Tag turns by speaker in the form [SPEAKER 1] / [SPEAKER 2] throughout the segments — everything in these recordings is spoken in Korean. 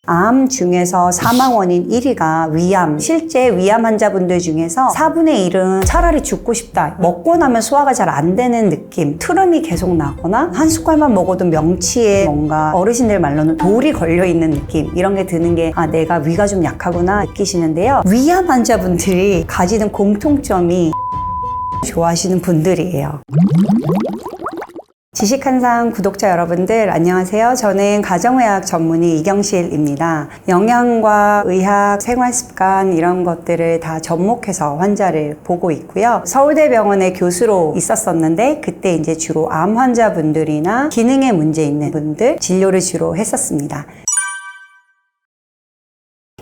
[SPEAKER 1] 암 중에서 사망 원인 1위가 위암. 실제 위암 환자분들 중에서 4분의 1은 차라리 죽고 싶다. 먹고 나면 소화가 잘 안 되는 느낌. 트름이 계속 나거나 한 숟갈만 먹어도 명치에 뭔가 어르신들 말로는 돌이 걸려있는 느낌. 이런 게 드는 게 내가 위가 좀 약하구나 느끼시는데요. 위암 환자분들이 가지는 공통점이 좋아하시는 분들이에요. 지식한상 구독자 여러분들 안녕하세요. 저는 가정의학 전문의 이경실입니다. 영양과 의학, 생활습관 이런 것들을 다 접목해서 환자를 보고 있고요. 서울대병원의 교수로 있었었는데 그때 이제 주로 암 환자분들이나 기능에 문제 있는 분들 진료를 주로 했었습니다.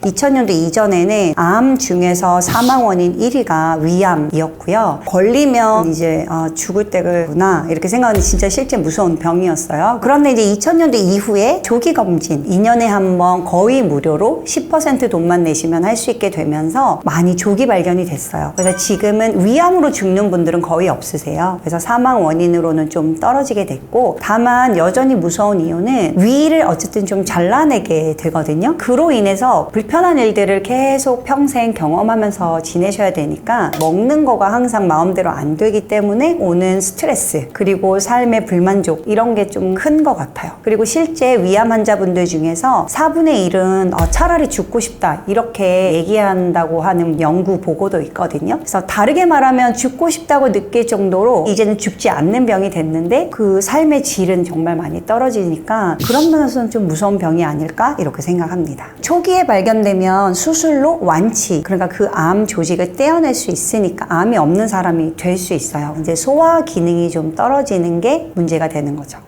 [SPEAKER 1] 2000년도 이전에는 암 중에서 사망 원인 1위가 위암이었고요. 걸리면 이제 죽을 때구나 이렇게 생각하는 진짜 실제 무서운 병이었어요. 그런데 이제 2000년도 이후에 조기 검진 2년에 한 번 거의 무료로 10% 돈만 내시면 할 수 있게 되면서 많이 조기 발견이 됐어요. 그래서 지금은 위암으로 죽는 분들은 거의 없으세요. 그래서 사망 원인으로는 좀 떨어지게 됐고, 다만 여전히 무서운 이유는 위를 어쨌든 좀 잘라내게 되거든요. 그로 인해서 불편한 일들을 계속 평생 경험하면서 지내셔야 되니까 먹는 거가 항상 마음대로 안 되기 때문에 오는 스트레스, 그리고 삶의 불만족 이런 게 좀 큰 것 같아요. 그리고 실제 위암 환자분들 중에서 4분의 1은 차라리 죽고 싶다 이렇게 얘기한다고 하는 연구 보고도 있거든요. 그래서 다르게 말하면 죽고 싶다고 느낄 정도로 이제는 죽지 않는 병이 됐는데 그 삶의 질은 정말 많이 떨어지니까 그런 면에서는 좀 무서운 병이 아닐까 이렇게 생각합니다. 초기에 발견되면 수술로 완치, 그러니까 그 암 조직을 떼어낼 수 있으니까 암이 없는 사람이 될 수 있어요. 이제 소화 기능이 좀 떨어지는 게 문제가 되는 거죠.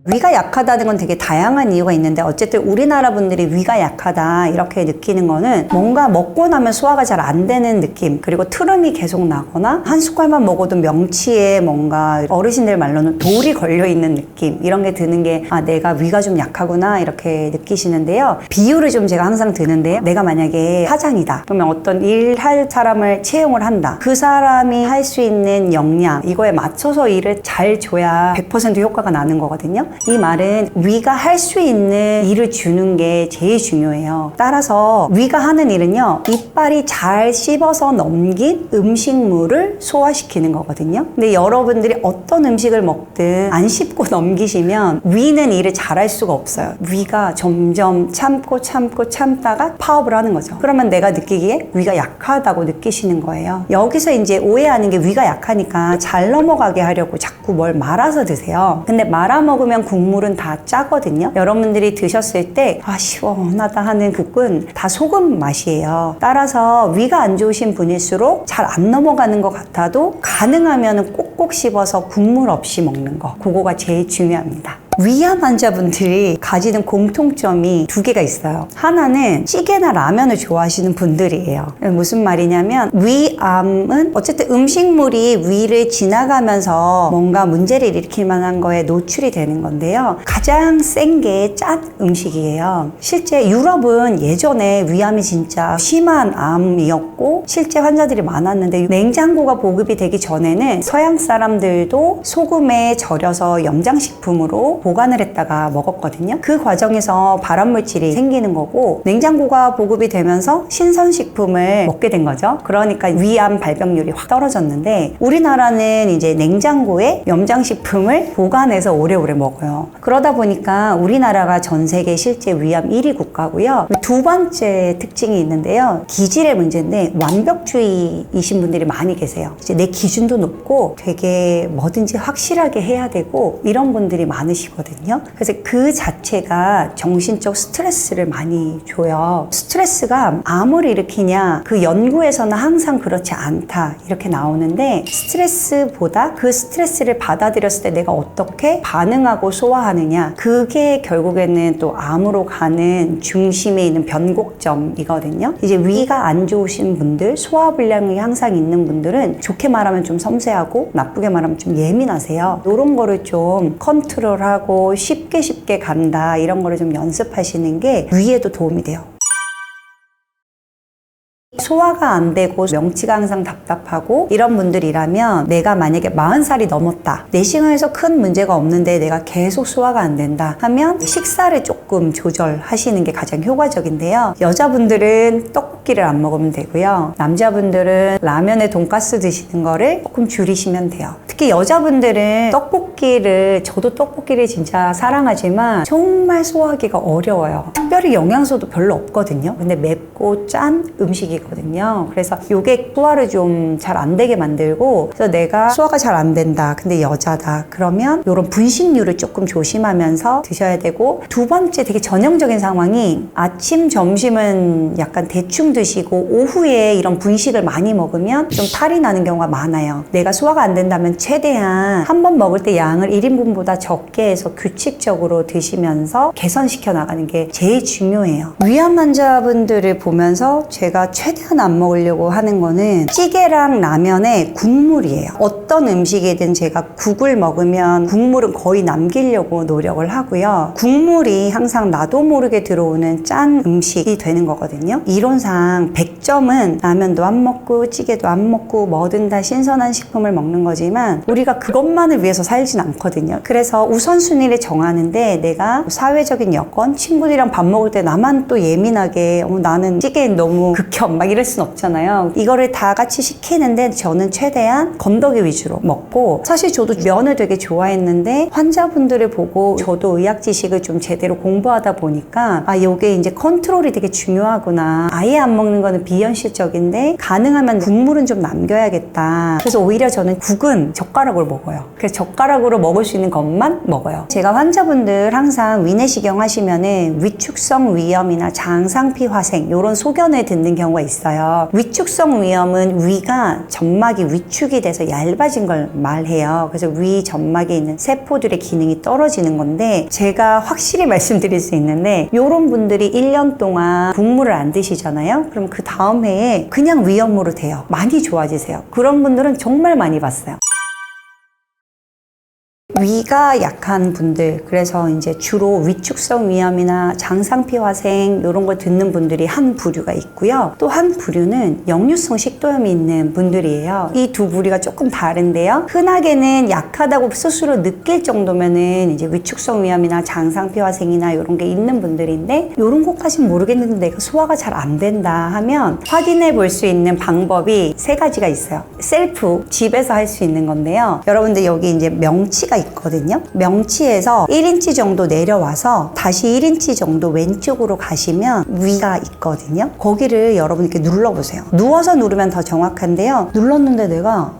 [SPEAKER 1] 위가 약하다는 건 되게 다양한 이유가 있는데, 어쨌든 우리나라 분들이 위가 약하다 이렇게 느끼는 거는 뭔가 먹고 나면 소화가 잘 안 되는 느낌, 그리고 트름이 계속 나거나 한 숟갈만 먹어도 명치에 뭔가 어르신들 말로는 돌이 걸려있는 느낌, 이런 게 드는 게 내가 위가 좀 약하구나 이렇게 느끼시는데요. 비유를 좀 제가 항상 드는데요. 내가 만약에 사장이다 그러면 어떤 일할 사람을 채용을 한다. 그 사람이 할 수 있는 역량 이거에 맞춰서 일을 잘 줘야 100% 효과가 나는 거거든요. 이 말은 위가 할 수 있는 일을 주는 게 제일 중요해요. 따라서 위가 하는 일은요, 이빨이 잘 씹어서 넘긴 음식물을 소화시키는 거거든요. 근데 여러분들이 어떤 음식을 먹든 안 씹고 넘기시면 위는 일을 잘할 수가 없어요. 위가 점점 참다가 파업을 하는 거죠. 그러면 내가 느끼기에 위가 약하다고 느끼시는 거예요. 여기서 이제 오해하는 게 위가 약하니까 잘 넘어가게 하려고 자꾸 뭘 말아서 드세요. 근데 말아 먹으면 국물은 다 짜거든요. 여러분들이 드셨을 때 시원하다 하는 국은 다 소금 맛이에요. 따라서 위가 안 좋으신 분일수록 잘 안 넘어가는 것 같아도 가능하면 꼭꼭 씹어서 국물 없이 먹는 거, 그거가 제일 중요합니다. 위암 환자분들이 가지는 공통점이 두 개가 있어요. 하나는 찌개나 라면을 좋아하시는 분들이에요. 무슨 말이냐면, 위암은 어쨌든 음식물이 위를 지나가면서 뭔가 문제를 일으킬 만한 거에 노출이 되는 건데요. 가장 센 게 짠 음식이에요. 실제 유럽은 예전에 위암이 진짜 심한 암이었고 실제 환자들이 많았는데, 냉장고가 보급이 되기 전에는 서양 사람들도 소금에 절여서 염장식품으로 보관을 했다가 먹었거든요. 그 과정에서 발암물질이 생기는 거고, 냉장고가 보급이 되면서 신선식품을 먹게 된 거죠. 그러니까 위암 발병률이 확 떨어졌는데, 우리나라는 이제 냉장고에 염장식품을 보관해서 오래오래 먹어요. 그러다 보니까 우리나라가 전 세계 실제 위암 1위 국가고요. 두 번째 특징이 있는데요. 기질의 문제인데, 완벽주의이신 분들이 많이 계세요. 이제 내 기준도 높고 되게 뭐든지 확실하게 해야 되고 이런 분들이 많으시고 거든요. 그래서 그 자체가 정신적 스트레스를 많이 줘요. 스트레스가 암을 일으키냐, 그 연구에서는 항상 그렇지 않다 이렇게 나오는데, 스트레스보다 그 스트레스를 받아들였을 때 내가 어떻게 반응하고 소화하느냐, 그게 결국에는 또 암으로 가는 중심에 있는 변곡점이거든요. 이제 위가 안 좋으신 분들, 소화불량이 항상 있는 분들은 좋게 말하면 좀 섬세하고 나쁘게 말하면 좀 예민하세요. 이런 거를 좀 컨트롤하고 쉽게 간다, 이런 거를 좀 연습하시는 게 위에도 도움이 돼요. 소화가 안 되고 명치가 항상 답답하고 이런 분들이라면 내가 만약에 40살이 넘었다, 내시경에서 큰 문제가 없는데 내가 계속 소화가 안 된다 하면 식사를 조금 조절하시는 게 가장 효과적인데요. 여자분들은 떡볶이를 안 먹으면 되고요. 남자분들은 라면에 돈가스 드시는 거를 조금 줄이시면 돼요. 특히 여자분들은 떡볶이를, 저도 떡볶이를 진짜 사랑하지만 정말 소화하기가 어려워요. 특별히 영양소도 별로 없거든요. 근데 맵고 짠 음식이거든요. 그래서 이게 소화를 좀 잘 안 되게 만들고, 그래서 내가 소화가 잘 안 된다, 근데 여자다 그러면 이런 분식류를 조금 조심하면서 드셔야 되고, 두 번째 되게 전형적인 상황이 아침 점심은 약간 대충 드시고 오후에 이런 분식을 많이 먹으면 좀 탈이 나는 경우가 많아요. 내가 소화가 안 된다면 최대한 한 번 먹을 때 양을 1인분보다 적게 해서 규칙적으로 드시면서 개선시켜 나가는 게 제일 중요해요. 위암 환자분들을 보면서 제가 최대한 안 먹으려고 하는 거는 찌개랑 라면에 국물이에요. 어떤 음식이든 제가 국을 먹으면 국물은 거의 남기려고 노력을 하고요. 국물이 항상 나도 모르게 들어오는 짠 음식이 되는 거거든요. 이론상 100점은 라면도 안 먹고 찌개도 안 먹고 뭐든 다 신선한 식품을 먹는 거지만 우리가 그것만을 위해서 살진 않거든요. 그래서 우선순위를 정하는데 내가 사회적인 여건, 친구들이랑 밥 먹을 때 나만 또 예민하게 나는 찌개 너무 극혐 막 이럴 순 없잖아요. 이거를 다 같이 시키는데 저는 최대한 건더기 위주로 먹고, 사실 저도 면을 되게 좋아했는데 환자분들을 보고 저도 의학 지식을 좀 제대로 공부하다 보니까 아, 요게 이제 컨트롤이 되게 중요하구나. 아예 안 먹는 거는 비현실적인데 가능하면 국물은 좀 남겨야겠다. 그래서 오히려 저는 국은 젓가락으로 먹어요. 그래서 젓가락으로 먹을 수 있는 것만 먹어요. 제가 환자분들 항상 위내시경 하시면은 위축성 위염이나 장상피 화생 이런 소견을 듣는 경우가 있어요. 위축성 위염은 위가 점막이 위축이 돼서 얇아진 걸 말해요. 그래서 위 점막에 있는 세포들의 기능이 떨어지는 건데, 제가 확실히 말씀드릴 수 있는데 이런 분들이 1년 동안 국물을 안 드시잖아요. 그럼 그 다음 해에 그냥 위염으로 돼요. 많이 좋아지세요. 그런 분들은 정말 많이 봤어요. 위가 약한 분들, 그래서 이제 주로 위축성 위암이나 장상피 화생 이런 걸 듣는 분들이 한 부류가 있고요. 또 한 부류는 역류성 식도염이 있는 분들이에요. 이 두 부류가 조금 다른데요. 흔하게는 약하다고 스스로 느낄 정도면은 이제 위축성 위암이나 장상피 화생이나 이런 게 있는 분들인데, 이런 것까지는 모르겠는데 내가 소화가 잘 안 된다 하면 확인해 볼 수 있는 방법이 3가지가 있어요. 셀프 집에서 할 수 있는 건데요. 여러분들 여기 이제 명치가 있거든요. 명치에서 1인치 정도 내려와서 다시 1인치 정도 왼쪽으로 가시면 위가 있거든요. 거기를 여러분 이렇게 눌러보세요. 누워서 누르면 더 정확한데요. 눌렀는데 내가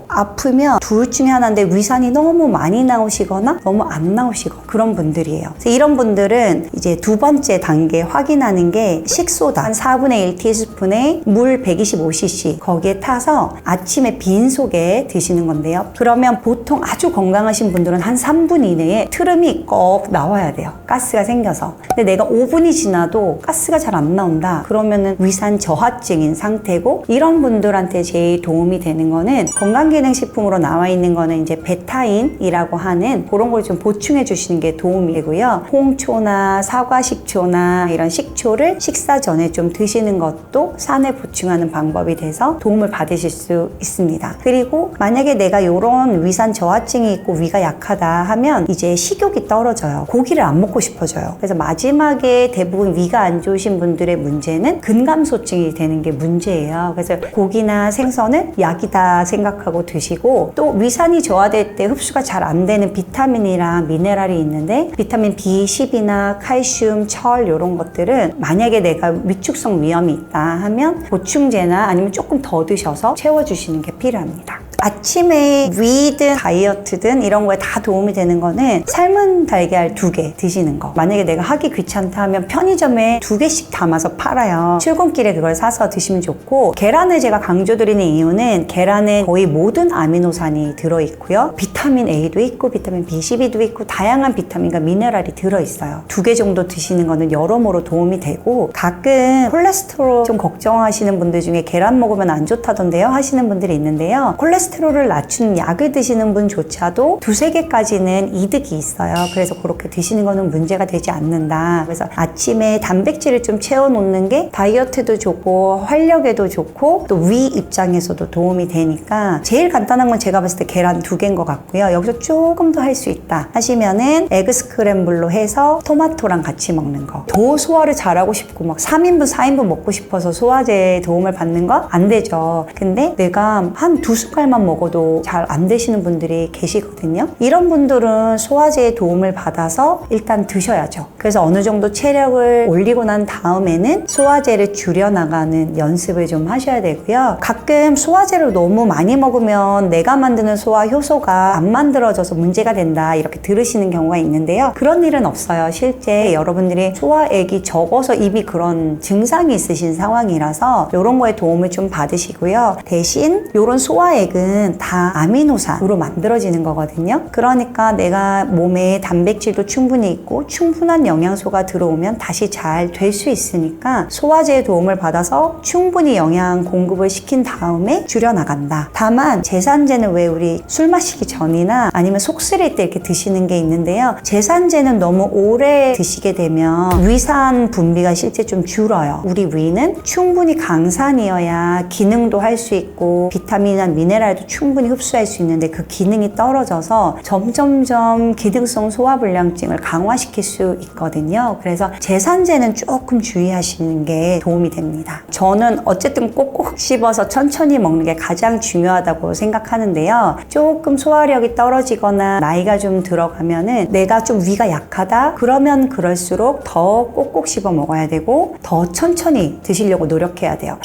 [SPEAKER 1] 아프면 둘 중에 하나인데 위산이 너무 많이 나오시거나 너무 안 나오시거나 그런 분들이에요. 그래서 이런 분들은 이제 두 번째 단계 확인하는 게 식소다 한 4분의 1티스푼에 물 125cc 거기에 타서 아침에 빈속에 드시는 건데요. 그러면 보통 아주 건강하신 분들은 한 3분 이내에 트름이 꼭 나와야 돼요. 가스가 생겨서. 근데 내가 5분이 지나도 가스가 잘 안 나온다. 그러면은 위산 저하증인 상태고, 이런 분들한테 제일 도움이 되는 거는 건강기능식품으로 나와 있는 거는 이제 베타인이라고 하는 그런 걸 좀 보충해 주시는 게 도움이 되고요. 홍초나 사과식초나 이런 식초를 식사 전에 좀 드시는 것도 산을 보충하는 방법이 돼서 도움을 받으실 수 있습니다. 그리고 만약에 내가 이런 위산 저하증이 있고 위가 약하다 하면 이제 식욕이 떨어져요. 고기를 안 먹고 싶어져요. 그래서 마지막에 대부분 위가 안 좋으신 분들의 문제는 근감소증이 되는 게 문제예요. 그래서 고기나 생선을 약이다 생각하고 드시고, 또 위산이 저하될 때 흡수가 잘 안 되는 비타민이랑 미네랄이 있는데, 비타민 B10이나 칼슘, 철 이런 것들은 만약에 내가 위축성 위염이 있다 하면 보충제나 아니면 조금 더 드셔서 채워주시는 게 필요합니다. 아침에 위든 다이어트든 이런 거에 다 도움이 되는 거는 삶은 달걀 2개 드시는 거. 만약에 내가 하기 귀찮다 하면 편의점에 2개씩 담아서 팔아요. 출근길에 그걸 사서 드시면 좋고, 계란을 제가 강조드리는 이유는 계란에 거의 모든 아미노산이 들어있고요. 비타민 A도 있고 비타민 B12도 있고 다양한 비타민과 미네랄이 들어있어요. 2개 정도 드시는 거는 여러모로 도움이 되고, 가끔 콜레스테롤 좀 걱정하시는 분들 중에 계란 먹으면 안 좋다던데요 하시는 분들이 있는데요. 콜레스테롤 콜레스테롤을 낮추는 약을 드시는 분조차도 두세 개까지는 이득이 있어요. 그래서 그렇게 드시는 거는 문제가 되지 않는다. 그래서 아침에 단백질을 좀 채워놓는 게 다이어트도 좋고 활력에도 좋고 또 위 입장에서도 도움이 되니까 제일 간단한 건 제가 봤을 때 계란 2개인 것 같고요. 여기서 조금 더 할 수 있다 하시면은 에그 스크램블로 해서 토마토랑 같이 먹는 거. 더 소화를 잘하고 싶고 막 3인분 4인분 먹고 싶어서 소화제에 도움을 받는 거 안 되죠. 근데 내가 한 2숟갈만 먹어도 잘 안 되시는 분들이 계시거든요. 이런 분들은 소화제의 도움을 받아서 일단 드셔야죠. 그래서 어느 정도 체력을 올리고 난 다음에는 소화제를 줄여나가는 연습을 좀 하셔야 되고요. 가끔 소화제를 너무 많이 먹으면 내가 만드는 소화 효소가 안 만들어져서 문제가 된다 이렇게 들으시는 경우가 있는데요. 그런 일은 없어요. 실제 여러분들이 소화액이 적어서 입이 그런 증상이 있으신 상황이라서 이런 거에 도움을 좀 받으시고요. 대신 이런 소화액은 다 아미노산으로 만들어지는 거거든요. 그러니까 내가 몸에 단백질도 충분히 있고 충분한 영양소가 들어오면 다시 잘 될 수 있으니까 소화제의 도움을 받아서 충분히 영양 공급을 시킨 다음에 줄여나간다. 다만 제산제는 왜 우리 술 마시기 전이나 아니면 속 쓰릴 때 이렇게 드시는 게 있는데요. 제산제는 너무 오래 드시게 되면 위산 분비가 실제 좀 줄어요. 우리 위는 충분히 강산이어야 기능도 할 수 있고 비타민이나 미네랄도 충분히 흡수할 수 있는데 그 기능이 떨어져서 점점점 기능성 소화불량증을 강화시킬 수 있거든요. 그래서 제산제는 조금 주의하시는 게 도움이 됩니다. 저는 어쨌든 꼭꼭 씹어서 천천히 먹는 게 가장 중요하다고 생각하는데요. 조금 소화력이 떨어지거나 나이가 좀 들어가면은 내가 좀 위가 약하다? 그러면 그럴수록 더 꼭꼭 씹어 먹어야 되고 더 천천히 드시려고 노력해야 돼요.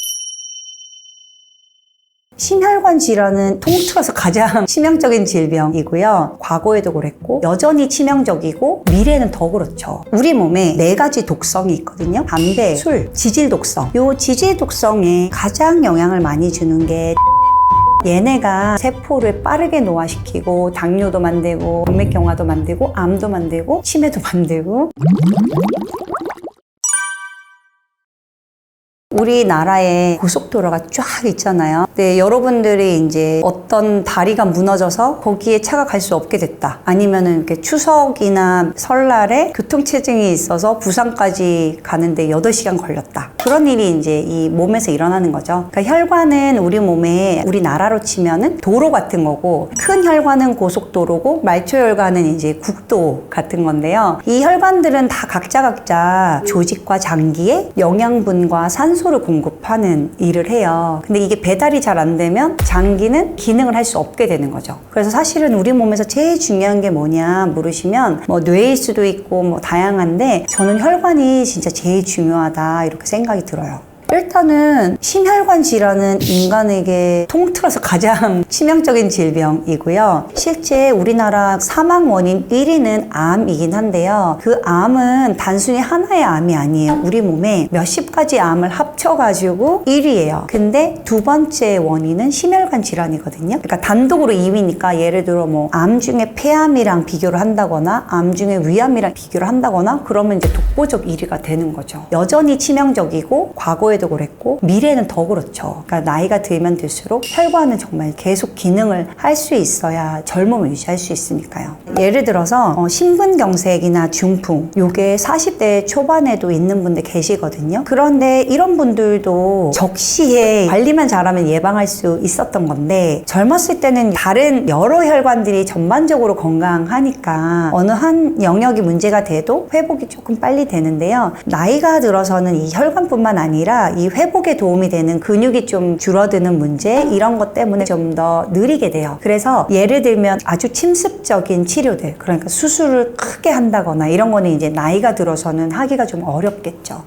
[SPEAKER 1] 심혈관 질환은 통틀어서 가장 치명적인 질병이고요. 과거에도 그랬고 여전히 치명적이고 미래는 더 그렇죠. 우리 몸에 4가지 독성이 있거든요. 담배, 술, 지질 독성. 요 지질 독성에 가장 영향을 많이 주는 게 얘네가 세포를 빠르게 노화시키고 당뇨도 만들고 동맥경화도 만들고 암도 만들고 치매도 만들고 우리나라에 고속도로가 쫙 있잖아요. 근데 여러분들이 이제 어떤 다리가 무너져서 거기에 차가 갈 수 없게 됐다. 아니면은 이렇게 추석이나 설날에 교통체증이 있어서 부산까지 가는데 8시간 걸렸다. 그런 일이 이제 이 몸에서 일어나는 거죠. 그러니까 혈관은 우리 몸에 우리나라로 치면은 도로 같은 거고 큰 혈관은 고속도로고 말초혈관은 이제 국도 같은 건데요. 이 혈관들은 다 각자 조직과 장기에 영양분과 산소를 공급하는 일을 해요. 근데 이게 배달이 잘 안 되면 장기는 기능을 할 수 없게 되는 거죠. 그래서 사실은 우리 몸에서 제일 중요한 게 뭐냐 물으시면 뭐 뇌일 수도 있고 뭐 다양한데 저는 혈관이 진짜 제일 중요하다 이렇게 생각이 들어요. 일단은 심혈관 질환은 인간에게 통틀어서 가장 치명적인 질병이고요. 실제 우리나라 사망 원인 1위는 암이긴 한데요. 그 암은 단순히 하나의 암이 아니에요. 우리 몸에 몇십 가지 암을 합쳐가지고 1위예요. 근데 2번째 원인은 심혈관 질환이거든요. 그러니까 단독으로 2위니까 예를 들어 뭐 암 중에 폐암이랑 비교를 한다거나 암 중에 위암이랑 비교를 한다거나 그러면 이제 독보적 1위가 되는 거죠. 여전히 치명적이고 과거에 그랬고 미래는 더 그렇죠. 그러니까 나이가 들면 들수록 혈관은 정말 계속 기능을 할 수 있어야 젊음을 유지할 수 있으니까요. 예를 들어서 심근경색이나 중풍 요게 40대 초반에도 있는 분들 계시거든요. 그런데 이런 분들도 적시에 관리만 잘하면 예방할 수 있었던 건데 젊었을 때는 다른 여러 혈관들이 전반적으로 건강하니까 어느 한 영역이 문제가 돼도 회복이 조금 빨리 되는데요. 나이가 들어서는 이 혈관뿐만 아니라 이 회복에 도움이 되는 근육이 좀 줄어드는 문제 이런 것 때문에 좀 더 느리게 돼요. 그래서 예를 들면 아주 침습적인 치료들 그러니까 수술을 크게 한다거나 이런 거는 이제 나이가 들어서는 하기가 좀 어렵겠죠.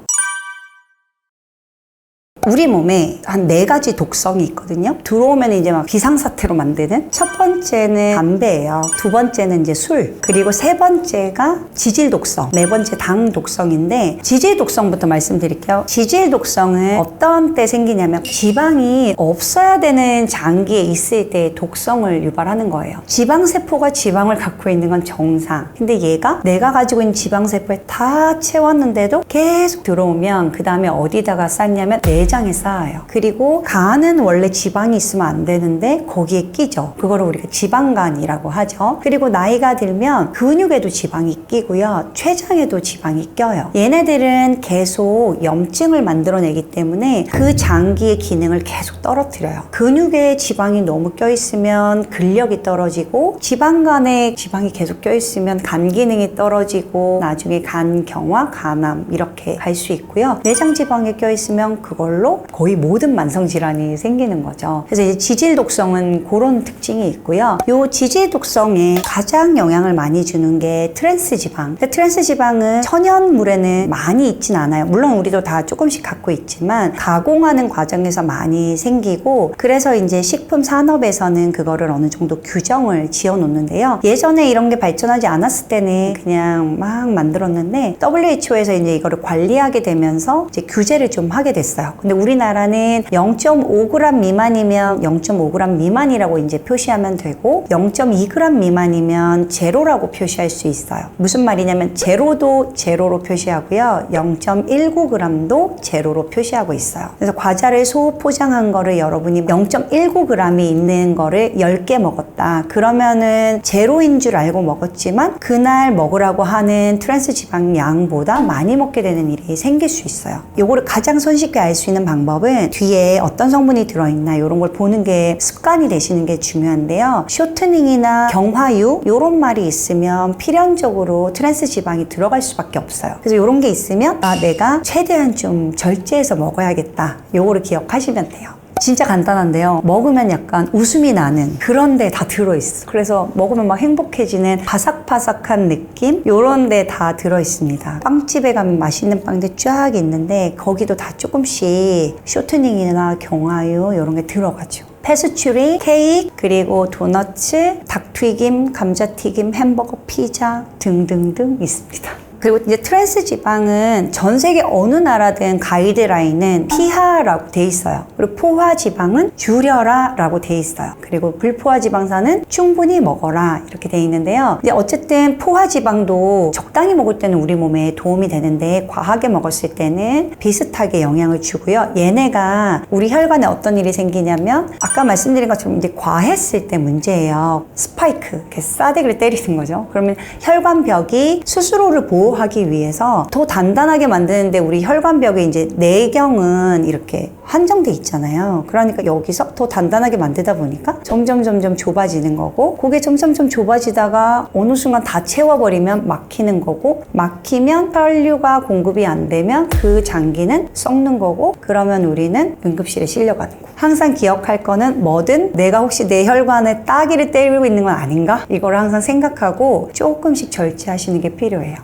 [SPEAKER 1] 우리 몸에 한 4가지 독성이 있거든요. 들어오면 이제 막 비상사태로 만드는 첫 번째는 담배예요. 2번째는 이제 술, 그리고 3번째가 지질 독성, 4번째 당 독성인데 지질 독성부터 말씀드릴게요. 지질 독성은 어떤 때 생기냐면 지방이 없어야 되는 장기에 있을 때 독성을 유발하는 거예요. 지방세포가 지방을 갖고 있는 건 정상. 근데 얘가 내가 가지고 있는 지방세포에 다 채웠는데도 계속 들어오면 그 다음에 어디다가 쌓냐면 내장 위장에 쌓여요. 그리고 간은 원래 지방이 있으면 안 되는데 거기에 끼죠. 그거를 우리가 지방간이라고 하죠. 그리고 나이가 들면 근육에도 지방이 끼고요. 췌장에도 지방이 껴요. 얘네들은 계속 염증을 만들어내기 때문에 그 장기의 기능을 계속 떨어뜨려요. 근육에 지방이 너무 껴있으면 근력이 떨어지고 지방간에 지방이 계속 껴있으면 간 기능이 떨어지고 나중에 간경화, 간암 이렇게 갈 수 있고요. 내장 지방에 껴있으면 그걸로 거의 모든 만성 질환이 생기는 거죠. 그래서 이제 지질 독성은 그런 특징이 있고요. 요 지질 독성에 가장 영향을 많이 주는 게 트랜스 지방. 트랜스 지방은 천연물에는 많이 있진 않아요. 물론 우리도 다 조금씩 갖고 있지만 가공하는 과정에서 많이 생기고 그래서 이제 식품 산업에서는 그거를 어느 정도 규정을 지어 놓는데요. 예전에 이런 게 발전하지 않았을 때는 그냥 막 만들었는데 WHO에서 이제 이거를 관리하게 되면서 이제 규제를 좀 하게 됐어요. 근데 우리나라는 0.5g 미만이면 0.5g 미만이라고 이제 표시하면 되고 0.2g 미만이면 제로라고 표시할 수 있어요. 무슨 말이냐면 제로도 제로로 표시하고요. 0.19g도 제로로 표시하고 있어요. 그래서 과자를 소포장한 거를 여러분이 0.19g이 있는 거를 10개 먹었다. 그러면은 제로인 줄 알고 먹었지만 그날 먹으라고 하는 트랜스 지방 양보다 많이 먹게 되는 일이 생길 수 있어요. 요거를 가장 손쉽게 알 수 있는 방법은 뒤에 어떤 성분이 들어있나 이런 걸 보는 게 습관이 되시는 게 중요한데요. 쇼트닝이나 경화유 이런 말이 있으면 필연적으로 트랜스 지방이 들어갈 수밖에 없어요. 그래서 이런 게 있으면 내가 최대한 좀 절제해서 먹어야겠다. 요거를 기억하시면 돼요. 진짜 간단한데요. 먹으면 약간 웃음이 나는 그런 데 다 들어있어. 그래서 먹으면 막 행복해지는 바삭바삭한 느낌? 요런 데 다 들어있습니다. 빵집에 가면 맛있는 빵들 쫙 있는데 거기도 다 조금씩 쇼트닝이나 경화유 이런 게 들어가죠. 페스츄리, 케이크, 그리고 도너츠, 닭튀김, 감자튀김, 햄버거, 피자 등등등 있습니다. 그리고 이제 트랜스 지방은 전 세계 어느 나라든 가이드라인은 피하라고 돼 있어요. 그리고 포화 지방은 줄여라라고 돼 있어요. 그리고 불포화 지방산은 충분히 먹어라 이렇게 돼 있는데요. 이제 어쨌든 포화 지방도 적당히 먹을 때는 우리 몸에 도움이 되는데 과하게 먹었을 때는 비슷하게 영향을 주고요. 얘네가 우리 혈관에 어떤 일이 생기냐면 아까 말씀드린 것처럼 이제 과했을 때 문제예요. 스파이크, 이렇게 싸대기를 때리는 거죠. 그러면 혈관벽이 스스로를 보호하기 위해서 더 단단하게 만드는데 우리 혈관벽에 이제 내경은 이렇게 한정돼 있잖아요. 그러니까 여기서 더 단단하게 만들다 보니까 점점 좁아지는 거고 그게 점점 좁아지다가 어느 순간 다 채워버리면 막히는 거고 막히면 혈류가 공급이 안 되면 그 장기는 썩는 거고 그러면 우리는 응급실에 실려가는 거. 항상 기억할 거는 뭐든 내가 혹시 내 혈관에 따기를 때리고 있는 건 아닌가? 이걸 항상 생각하고 조금씩 절제하시는 게 필요해요.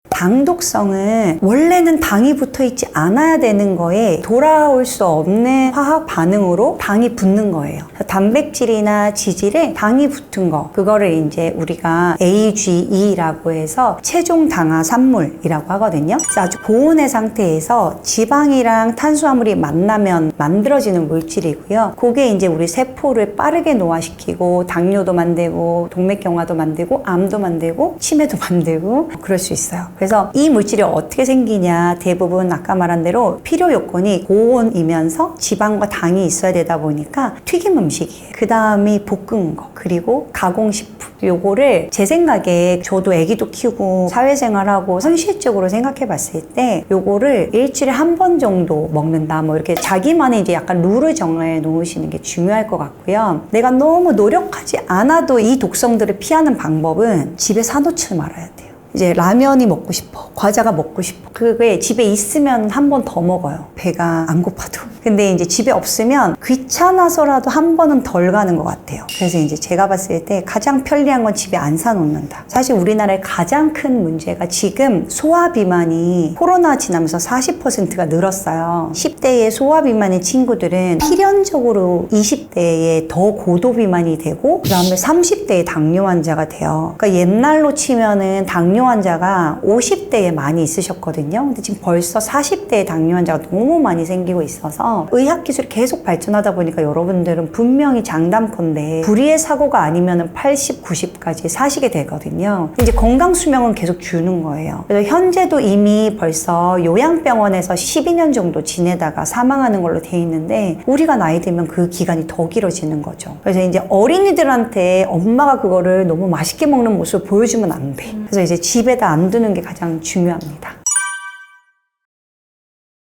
[SPEAKER 1] 당독성은 원래는 당이 붙어있지 않아야 되는 거에 돌아올 수 없는 화학 반응으로 당이 붙는 거예요. 단백질이나 지질에 당이 붙은 거 그거를 이제 우리가 AGE라고 해서 체중 당화 산물이라고 하거든요. 그래서 아주 고온의 상태에서 지방이랑 탄수화물이 만나면 만들어지는 물질이고요. 그게 이제 우리 세포를 빠르게 노화시키고 당뇨도 만들고 동맥경화도 만들고 암도 만들고 치매도 만들고 그럴 수 있어요. 그래서 이 물질이 어떻게 생기냐 대부분 아까 말한 대로 필요 요건이 고온이면서 지방과 당이 있어야 되다 보니까 튀김 음식이에요. 그 다음이 볶은 거 그리고 가공식품 요거를 제 생각에 저도 애기도 키우고 사회생활하고 현실적으로 생각해 봤을 때 요거를 일주일에 한 번 정도 먹는다 뭐 이렇게 자기만의 이제 약간 룰을 정해 놓으시는 게 중요할 것 같고요. 내가 너무 노력하지 않아도 이 독성들을 피하는 방법은 집에 사놓지 말아야 돼요. 이제 라면이 먹고 싶어, 과자가 먹고 싶어. 그게 집에 있으면 한 번 더 먹어요. 배가 안 고파도. 근데 이제 집에 없으면 귀찮아서라도 한 번은 덜 가는 것 같아요. 그래서 이제 제가 봤을 때 가장 편리한 건 집에 안 사놓는다. 사실 우리나라의 가장 큰 문제가 지금 소화비만이 코로나 지나면서 40%가 늘었어요. 10대의 소화비만의 친구들은 필연적으로 20대에 더 고도비만이 되고 그 다음에 30대에 당뇨 환자가 돼요. 그러니까 옛날로 치면은 당뇨 환자가 50대에 많이 있으셨거든요. 근데 지금 벌써 40대에 당뇨 환자가 너무 많이 생기고 있어서 의학 기술이 계속 발전하다 보니까 여러분들은 분명히 장담컨대 불의의 사고가 아니면 80, 90까지 사시게 되거든요. 이제 건강 수명은 계속 주는 거예요. 그래서 현재도 이미 벌써 요양병원에서 12년 정도 지내다가 사망하는 걸로 돼 있는데 우리가 나이 들면 그 기간이 더 길어지는 거죠. 그래서 이제 어린이들한테 엄마가 그거를 너무 맛있게 먹는 모습을 보여주면 안 돼. 그래서 이제 집에다 안 두는 게 가장 중요합니다.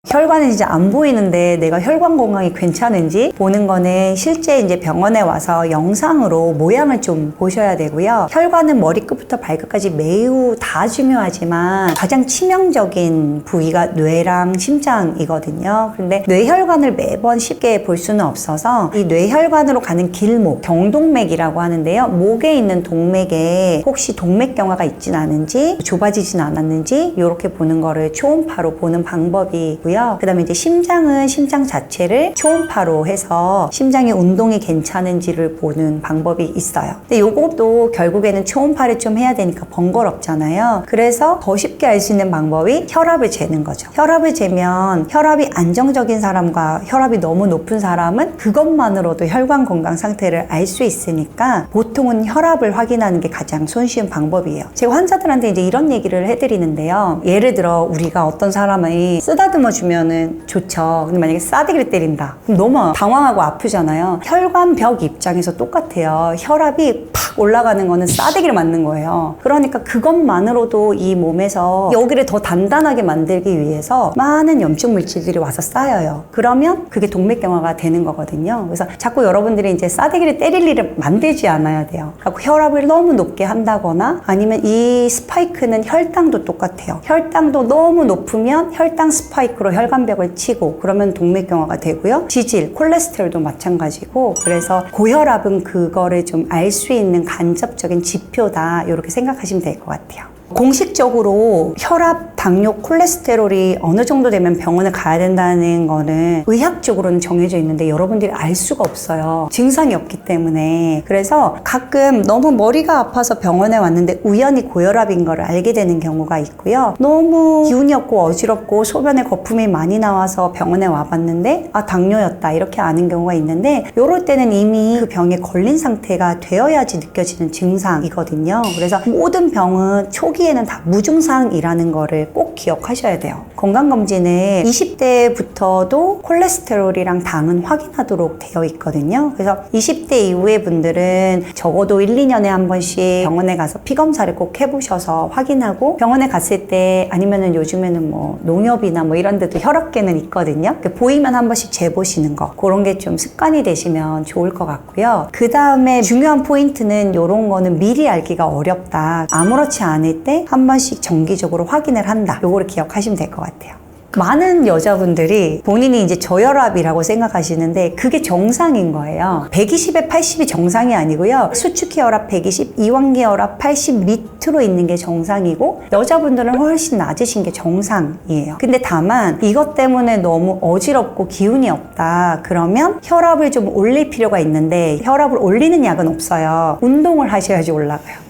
[SPEAKER 1] 혈관은 이제 안 보이는데 내가 혈관 건강이 괜찮은지 보는 거는 실제 이제 병원에 와서 영상으로 모양을 좀 보셔야 되고요. 혈관은 머리끝부터 발끝까지 매우 다 중요하지만 가장 치명적인 부위가 뇌랑 심장이거든요. 근데 뇌혈관을 매번 쉽게 볼 수는 없어서 이 뇌혈관으로 가는 길목, 경동맥이라고 하는데요. 목에 있는 동맥에 혹시 동맥경화가 있진 않은지 좁아지진 않았는지 이렇게 보는 거를 초음파로 보는 방법이고요. 그 다음에 이제 심장은 심장 자체를 초음파로 해서 심장의 운동이 괜찮은지를 보는 방법이 있어요. 근데 요것도 결국에는 초음파를 좀 해야 되니까 번거롭잖아요. 그래서 더 쉽게 알 수 있는 방법이 혈압을 재는 거죠. 혈압을 재면 혈압이 안정적인 사람과 혈압이 너무 높은 사람은 그것만으로도 혈관 건강 상태를 알 수 있으니까 보통은 혈압을 확인하는 게 가장 손쉬운 방법이에요. 제가 환자들한테 이제 이런 얘기를 해드리는데요. 예를 들어 우리가 어떤 사람을 쓰다듬어 주면은 좋죠. 근데 만약에 싸대기를 때린다. 그럼 너무 당황하고 아프잖아요. 혈관벽 입장에서 똑같아요. 혈압이 팍 올라가는 거는 싸대기를 맞는 거예요. 그러니까 그것만으로도 이 몸에서 여기를 더 단단하게 만들기 위해서 많은 염증 물질들이 와서 쌓여요. 그러면 그게 동맥경화가 되는 거거든요. 그래서 자꾸 여러분들이 이제 싸대기를 때릴 일을 만들지 않아야 돼요. 그러니까 혈압을 너무 높게 한다거나 아니면 이 스파이크는 혈당도 똑같아요. 혈당도 너무 높으면 혈당 스파이크로 혈관벽을 치고 그러면 동맥경화가 되고요. 지질, 콜레스테롤도 마찬가지고 그래서 고혈압은 그거를 좀 알 수 있는 간접적인 지표다 이렇게 생각하시면 될 것 같아요. 공식적으로 혈압, 당뇨, 콜레스테롤이 어느 정도 되면 병원을 가야 된다는 거는 의학적으로는 정해져 있는데 여러분들이 알 수가 없어요. 증상이 없기 때문에. 그래서 가끔 너무 머리가 아파서 병원에 왔는데 우연히 고혈압인 걸 알게 되는 경우가 있고요. 너무 기운이 없고 어지럽고 소변에 거품이 많이 나와서 병원에 와봤는데 아 당뇨였다 이렇게 아는 경우가 있는데 이럴 때는 이미 그 병에 걸린 상태가 되어야지 느껴지는 증상이거든요. 그래서 모든 병은 초기에는 다 무증상이라는 거를 꼭 기억하셔야 돼요. 건강검진은 20대부터도 콜레스테롤이랑 당은 확인하도록 되어 있거든요. 그래서 20대 이후의 분들은 적어도 1, 2년에 한 번씩 병원에 가서 피검사를 꼭 해보셔서 확인하고 병원에 갔을 때 아니면은 요즘에는 뭐 농협이나 뭐 이런 데도 혈압계는 있거든요. 보이면 한 번씩 재보시는 거 그런 게 좀 습관이 되시면 좋을 것 같고요. 그 다음에 중요한 포인트는 이런 거는 미리 알기가 어렵다. 아무렇지 않을 때 한 번씩 정기적으로 확인을 한다. 요거를 기억하시면 될 것 같아요. 많은 여자분들이 본인이 이제 저혈압이라고 생각하시는데 그게 정상인 거예요. 120에 80이 정상이 아니고요. 수축기 혈압 120, 이완기 혈압 80 밑으로 있는 게 정상이고 여자분들은 훨씬 낮으신 게 정상이에요. 근데 다만 이것 때문에 너무 어지럽고 기운이 없다. 그러면 혈압을 좀 올릴 필요가 있는데 혈압을 올리는 약은 없어요. 운동을 하셔야지 올라가요.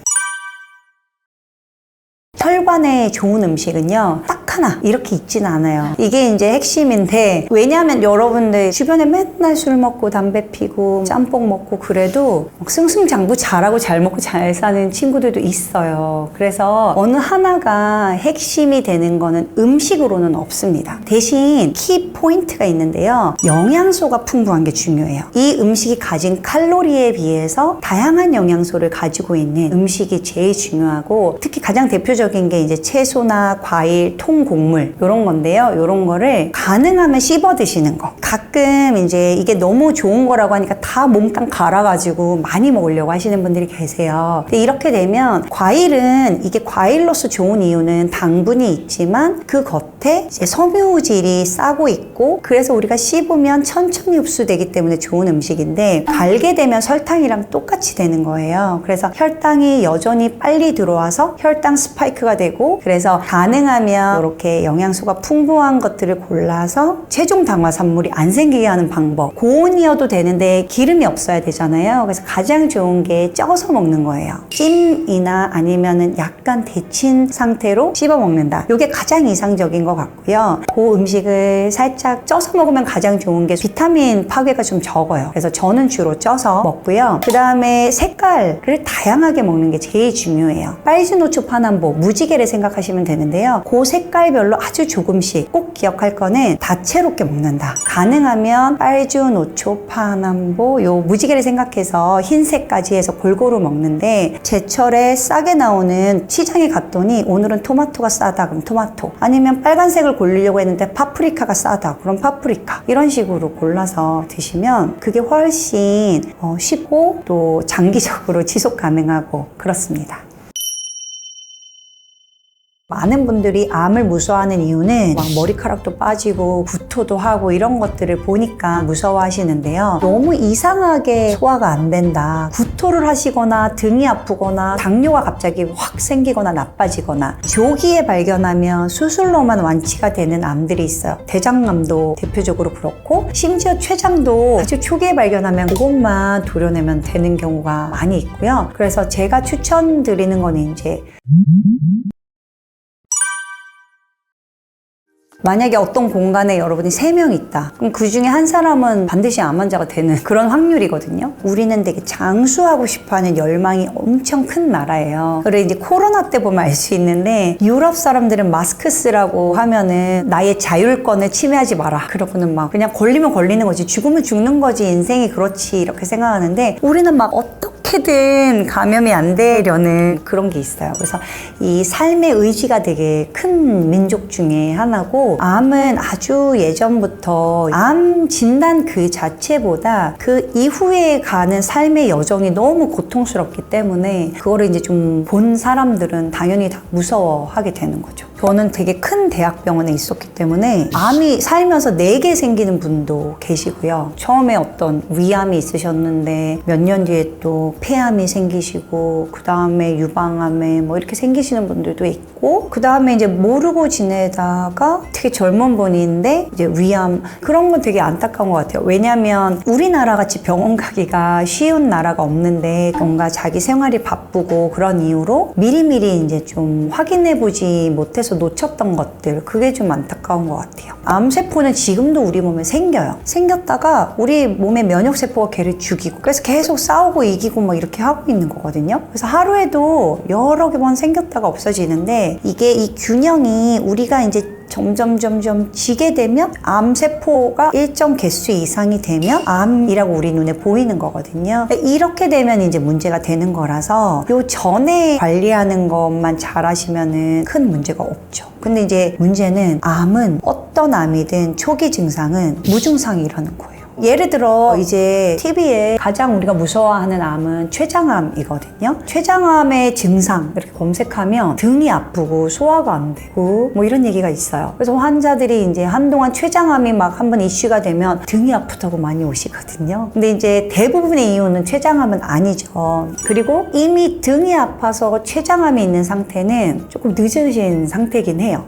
[SPEAKER 1] 혈관에 좋은 음식은요 딱 하나 이렇게 있지는 않아요. 이게 이제 핵심인데 왜냐하면 여러분들 주변에 맨날 술 먹고 담배 피고 짬뽕 먹고 그래도 승승장구 잘하고 잘 먹고 잘 사는 친구들도 있어요. 그래서 어느 하나가 핵심이 되는 거는 음식으로는 없습니다. 대신 키 포인트가 있는데요. 영양소가 풍부한 게 중요해요. 이 음식이 가진 칼로리에 비해서 다양한 영양소를 가지고 있는 음식이 제일 중요하고 특히 가장 대표적인 게 이제 채소나 과일, 통곡물 이런 건데요. 이런 거를 가능하면 씹어 드시는 거. 가끔 이제 이게 너무 좋은 거라고 하니까 다 몽땅 갈아가지고 많이 먹으려고 하시는 분들이 계세요. 근데 이렇게 되면 과일은 이게 과일로서 좋은 이유는 당분이 있지만 그 겉에 이제 섬유질이 싸고 있고 그래서 우리가 씹으면 천천히 흡수되기 때문에 좋은 음식인데 갈게 되면 설탕이랑 똑같이 되는 거예요. 그래서 혈당이 여전히 빨리 들어와서 혈당 스파이크가 되고 그래서 가능하면 이렇게 영양소가 풍부한 것들을 골라서 체중 당화산물이 안 생기게 하는 방법. 고온이어도 되는데 기름이 없어야 되잖아요. 그래서 가장 좋은 게 쪄서 먹는 거예요. 찜이나 아니면은 약간 데친 상태로 씹어 먹는다. 이게 가장 이상적인 것 같고요. 그 음식을 살짝 쪄서 먹으면 가장 좋은 게 비타민 파괴가 좀 적어요. 그래서 저는 주로 쪄서 먹고요. 그 다음에 색깔을 다양하게 먹는 게 제일 중요해요. 빨주노초 파남보, 무지개를 생각하시면 되는데요. 그 색깔별로 아주 조금씩 꼭 기억할 거는 다채롭게 먹는다. 가능하면 빨주노초 파남보 요 무지개를 생각해서 흰색까지 해서 골고루 먹는데, 제철에 싸게 나오는 시장에 갔더니 오늘은 토마토가 싸다 그럼 토마토, 아니면 빨간색을 고르려고 했는데 파프리카가 싸다 그럼 파프리카, 이런 식으로 골라서 드시면 그게 훨씬 쉽고 또 장기적으로 지속 가능하고 그렇습니다. 많은 분들이 암을 무서워하는 이유는 막 머리카락도 빠지고 구토도 하고 이런 것들을 보니까 무서워하시는데요. 너무 이상하게 소화가 안 된다, 구토를 하시거나 등이 아프거나 당뇨가 갑자기 확 생기거나 나빠지거나, 조기에 발견하면 수술로만 완치가 되는 암들이 있어요. 대장암도 대표적으로 그렇고, 심지어 췌장도 아주 초기에 발견하면 그것만 도려내면 되는 경우가 많이 있고요. 그래서 제가 추천드리는 거는 이제 만약에 어떤 공간에 여러분이 3명 있다. 그럼 그 중에 한 사람은 반드시 암 환자가 되는 그런 확률이거든요. 우리는 되게 장수하고 싶어하는 열망이 엄청 큰 나라예요. 그래 이제 코로나 때 보면 알 수 있는데, 유럽 사람들은 마스크 쓰라고 하면은 나의 자율권을 침해하지 마라. 그러고는 막 그냥 걸리면 걸리는 거지, 죽으면 죽는 거지, 인생이 그렇지, 이렇게 생각하는데, 우리는 막 어떻게든 감염이 안 되려는 그런 게 있어요. 그래서 이 삶의 의지가 되게 큰 민족 중에 하나고, 암은 아주 예전부터 암 진단 그 자체보다 그 이후에 가는 삶의 여정이 너무 고통스럽기 때문에 그거를 이제 좀 본 사람들은 당연히 다 무서워하게 되는 거죠. 저는 되게 큰 대학병원에 있었기 때문에 암이 살면서 4개 생기는 분도 계시고요. 처음에 어떤 위암이 있으셨는데 몇 년 뒤에 또 폐암이 생기시고, 그 다음에 유방암에 뭐 이렇게 생기시는 분들도 있고, 그 다음에 이제 모르고 지내다가 되게 젊은 분인데 이제 위암, 그런 건 되게 안타까운 것 같아요. 왜냐하면 우리나라 같이 병원 가기가 쉬운 나라가 없는데, 뭔가 자기 생활이 바쁘고 그런 이유로 미리미리 이제 좀 확인해보지 못해서 놓쳤던 것들, 그게 좀 안타까운 것 같아요. 암세포는 지금도 우리 몸에 생겨요. 생겼다가 우리 몸의 면역세포가 걔를 죽이고, 그래서 계속 싸우고 이기고 막 이렇게 하고 있는 거거든요. 그래서 하루에도 여러 번 생겼다가 없어지는데, 이게 이 균형이 우리가 이제 점점 지게 되면 암세포가 일정 개수 이상이 되면 암이라고 우리 눈에 보이는 거거든요. 이렇게 되면 이제 문제가 되는 거라서 요 전에 관리하는 것만 잘 하시면은 큰 문제가 없죠. 근데 이제 문제는 암은 어떤 암이든 초기 증상은 무증상이라는 거예요. 예를 들어 이제 TV에 가장 우리가 무서워하는 암은 췌장암이거든요. 췌장암의 증상 이렇게 검색하면 등이 아프고 소화가 안 되고 뭐 이런 얘기가 있어요. 그래서 환자들이 이제 한동안 췌장암이 막 한번 이슈가 되면 등이 아프다고 많이 오시거든요. 근데 이제 대부분의 이유는 췌장암은 아니죠. 그리고 이미 등이 아파서 췌장암이 있는 상태는 조금 늦으신 상태긴 해요.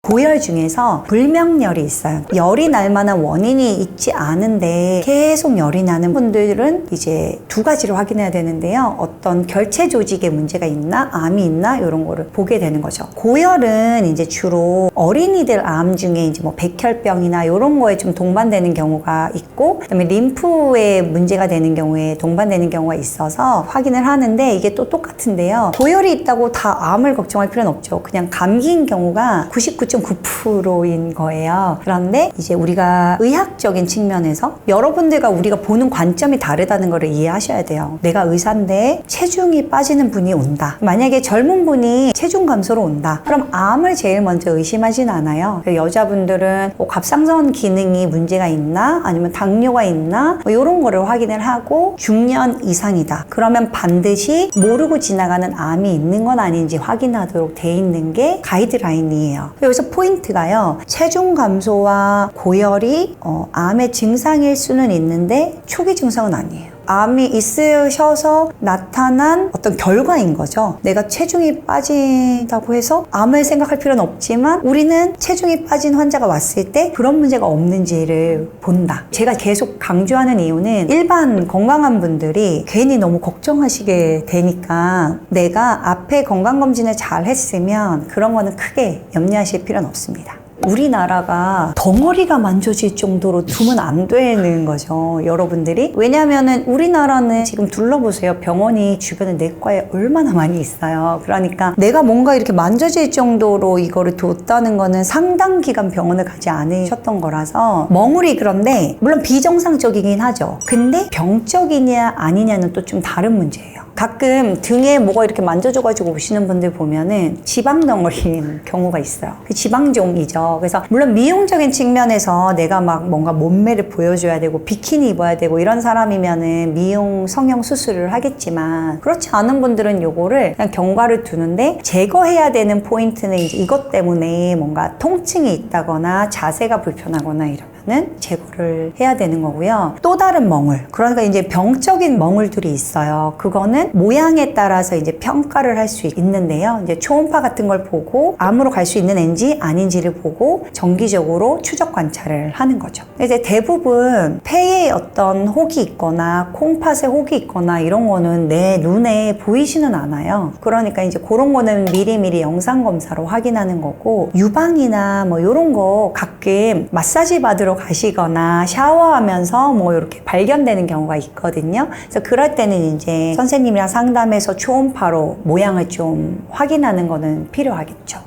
[SPEAKER 1] 고열 중에서 불명열이 있어요. 열이 날 만한 원인이 있지 않은데 계속 열이 나는 분들은 이제 2가지로 확인해야 되는데요. 어떤 결체 조직에 문제가 있나, 암이 있나, 이런 거를 보게 되는 거죠. 고열은 이제 주로 어린이들 암 중에 이제 뭐 백혈병이나 이런 거에 좀 동반되는 경우가 있고, 그다음에 림프에 문제가 되는 경우에 동반되는 경우가 있어서 확인을 하는데, 이게 또 똑같은데요. 고열이 있다고 다 암을 걱정할 필요는 없죠. 그냥 감기인 경우가 99.9%인 거예요. 그런데 이제 우리가 의학적인 측면에서 여러분들과 우리가 보는 관점이 다르다는 걸 이해하셔야 돼요. 내가 의사인데 체중이 빠지는 분이 온다. 만약에 젊은 분이 체중 감소로 온다. 그럼 암을 제일 먼저 의심하진 않아요. 여자분들은 뭐 갑상선 기능이 문제가 있나, 아니면 당뇨가 있나, 뭐 이런 거를 확인을 하고, 중년 이상이다. 그러면 반드시 모르고 지나가는 암이 있는 건 아닌지 확인하도록 돼 있는 게 가이드라인이에요. 여기서 포인트가요, 체중 감소와 고열이 암의 증상일 수는 있는데 초기 증상은 아니에요. 암이 있으셔서 나타난 어떤 결과인 거죠. 내가 체중이 빠진다고 해서 암을 생각할 필요는 없지만 우리는 체중이 빠진 환자가 왔을 때 그런 문제가 없는지를 본다. 제가 계속 강조하는 이유는 일반 건강한 분들이 괜히 너무 걱정하시게 되니까 내가 앞에 건강검진을 잘 했으면 그런 거는 크게 염려하실 필요는 없습니다. 우리나라가 덩어리가 만져질 정도로 두면 안 되는 거죠, 여러분들이. 왜냐하면은 우리나라는 지금 둘러보세요. 병원이 주변에 내과에 얼마나 많이 있어요. 그러니까 내가 뭔가 이렇게 만져질 정도로 이거를 뒀다는 거는 상당 기간 병원을 가지 않으셨던 거라서 멍울이 그런데 물론 비정상적이긴 하죠. 근데 병적이냐 아니냐는 또 좀 다른 문제예요. 가끔 등에 뭐가 이렇게 만져줘가지고 오시는 분들 보면은 지방 덩어리인 경우가 있어요. 그 지방종이죠. 그래서 물론 미용적인 측면에서 내가 막 뭔가 몸매를 보여줘야 되고 비키니 입어야 되고 이런 사람이면은 미용 성형 수술을 하겠지만 그렇지 않은 분들은 요거를 그냥 경과를 두는데 제거해야 되는 포인트는 이제 이것 때문에 뭔가 통증이 있다거나 자세가 불편하거나 이러면 제거를 해야 되는 거고요. 또 다른 멍울, 그러니까 이제 병적인 멍울들이 있어요. 그거는 모양에 따라서 이제 평가를 할 수 있는데요. 이제 초음파 같은 걸 보고 암으로 갈 수 있는 애인지 아닌지를 보고 정기적으로 추적 관찰을 하는 거죠. 이제 대부분 폐에 어떤 혹이 있거나 콩팥에 혹이 있거나 이런 거는 내 눈에 보이지는 않아요. 그러니까 이제 그런 거는 미리미리 영상 검사로 확인하는 거고, 유방이나 뭐 이런 거 가끔 마사지 받으러 가시거나 샤워하면서 뭐 이렇게 발견되는 경우가 있거든요. 그래서 그럴 때는 이제 선생님이랑 상담해서 초음파로 모양을 좀 확인하는 거는 필요하겠죠.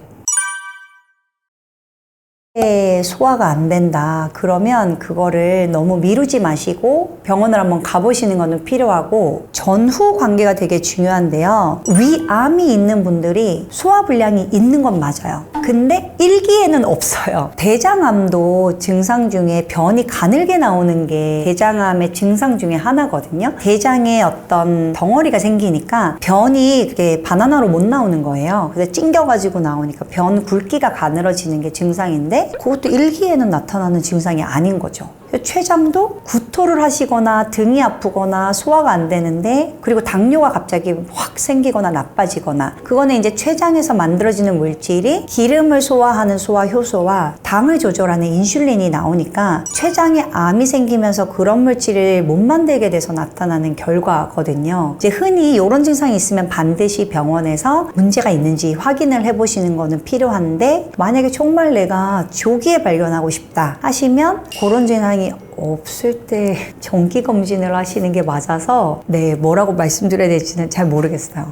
[SPEAKER 1] 소화가 안 된다 그러면 그거를 너무 미루지 마시고 병원을 한번 가보시는 거는 필요하고, 전후 관계가 되게 중요한데요. 위암이 있는 분들이 소화불량이 있는 건 맞아요. 근데 일기에는 없어요. 대장암도 증상 중에 변이 가늘게 나오는 게 대장암의 증상 중에 하나거든요. 대장에 어떤 덩어리가 생기니까 변이 이렇게 바나나로 못 나오는 거예요. 그래서 찡겨가지고 나오니까 변 굵기가 가늘어지는 게 증상인데 그것도 일기에는 나타나는 증상이 아닌 거죠. 췌장도 구토를 하시거나 등이 아프거나 소화가 안 되는데, 그리고 당뇨가 갑자기 확 생기거나 나빠지거나, 그거는 이제 췌장에서 만들어지는 물질이 기름을 소화하는 소화효소와 당을 조절하는 인슐린이 나오니까 췌장에 암이 생기면서 그런 물질을 못 만들게 돼서 나타나는 결과거든요. 이제 흔히 이런 증상이 있으면 반드시 병원에서 문제가 있는지 확인을 해보시는 거는 필요한데, 만약에 정말 내가 조기에 발견하고 싶다 하시면 그런 증상이 없을 때 정기검진을 하시는 게 맞아서 뭐라고 말씀드려야 될지는 잘 모르겠어요.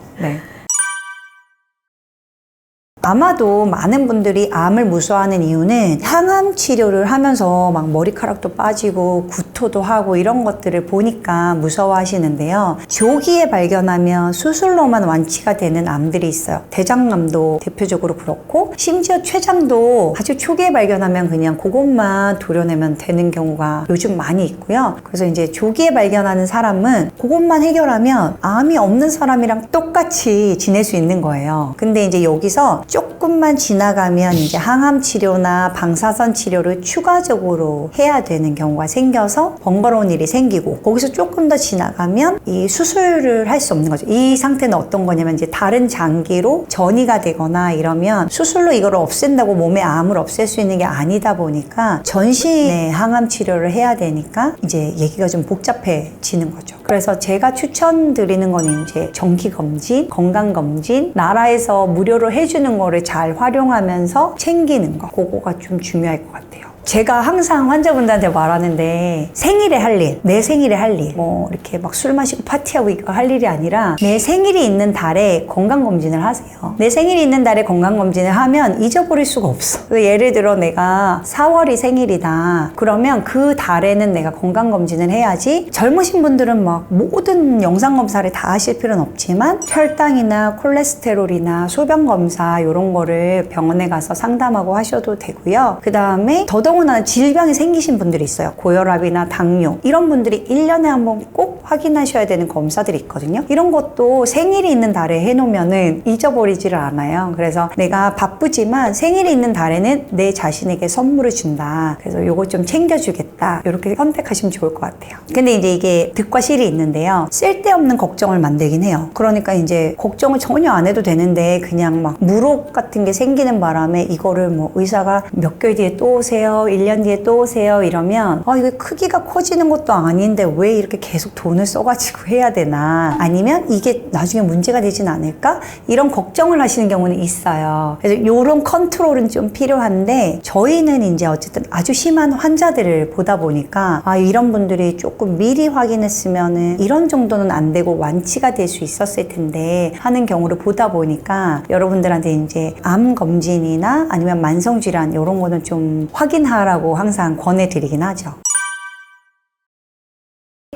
[SPEAKER 1] 아마도 많은 분들이 암을 무서워하는 이유는 항암 치료를 하면서 막 머리카락도 빠지고 구토도 하고 이런 것들을 보니까 무서워하시는데요. 조기에 발견하면 수술로만 완치가 되는 암들이 있어요. 대장암도 대표적으로 그렇고, 심지어 췌장도 아주 초기에 발견하면 그냥 그것만 도려내면 되는 경우가 요즘 많이 있고요. 그래서 이제 조기에 발견하는 사람은 그것만 해결하면 암이 없는 사람이랑 똑같이 지낼 수 있는 거예요. 근데 이제 여기서 조금만 지나가면 이제 항암 치료나 방사선 치료를 추가적으로 해야 되는 경우가 생겨서 번거로운 일이 생기고, 거기서 조금 더 지나가면 이 수술을 할 수 없는 거죠. 이 상태는 어떤 거냐면 이제 다른 장기로 전이가 되거나 이러면 수술로 이걸 없앤다고 몸에 암을 없앨 수 있는 게 아니다 보니까 전신에 항암 치료를 해야 되니까 이제 얘기가 좀 복잡해지는 거죠. 그래서 제가 추천드리는 거는 이제 정기검진, 건강검진, 나라에서 무료로 해주는 거를 잘 활용하면서 챙기는 거, 그거가 좀 중요할 것 같아요. 제가 항상 환자분들한테 말하는데, 생일에 할 일, 내 생일에 할 일, 뭐 이렇게 막 술 마시고 파티하고 이거 할 일이 아니라 내 생일이 있는 달에 건강검진을 하세요. 내 생일이 있는 달에 건강검진을 하면 잊어버릴 수가 없어. 예를 들어 내가 4월이 생일이다 그러면 그 달에는 내가 건강검진을 해야지. 젊으신 분들은 막 모든 영상검사를 다 하실 필요는 없지만 혈당이나 콜레스테롤이나 소변검사 이런 거를 병원에 가서 상담하고 하셔도 되고요. 그 다음에 더더욱 더군다나 질병이 생기신 분들이 있어요. 고혈압이나 당뇨 이런 분들이 1년에 한 번 꼭 확인하셔야 되는 검사들이 있거든요. 이런 것도 생일이 있는 달에 해놓으면은 잊어버리지를 않아요. 그래서 내가 바쁘지만 생일이 있는 달에는 내 자신에게 선물을 준다. 그래서 요거 좀 챙겨주겠다. 이렇게 선택하시면 좋을 것 같아요. 근데 이제 이게 득과 실이 있는데요. 쓸데없는 걱정을 만들긴 해요. 그러니까 이제 걱정을 전혀 안 해도 되는데 그냥 막 물혹 같은 게 생기는 바람에 이거를 뭐 의사가 몇 개월 뒤에 또 오세요, 1년 뒤에 또 오세요 이러면 이게 크기가 커지는 것도 아닌데 왜 이렇게 계속 돈을 써가지고 해야 되나, 아니면 이게 나중에 문제가 되진 않을까, 이런 걱정을 하시는 경우는 있어요. 그래서 이런 컨트롤은 좀 필요한데 저희는 이제 어쨌든 아주 심한 환자들을 보다 보니까 이런 분들이 조금 미리 확인했으면은 이런 정도는 안 되고 완치가 될 수 있었을 텐데 하는 경우를 보다 보니까 여러분들한테 이제 암 검진이나 아니면 만성질환 이런 거는 좀 확인하라고 항상 권해드리긴 하죠.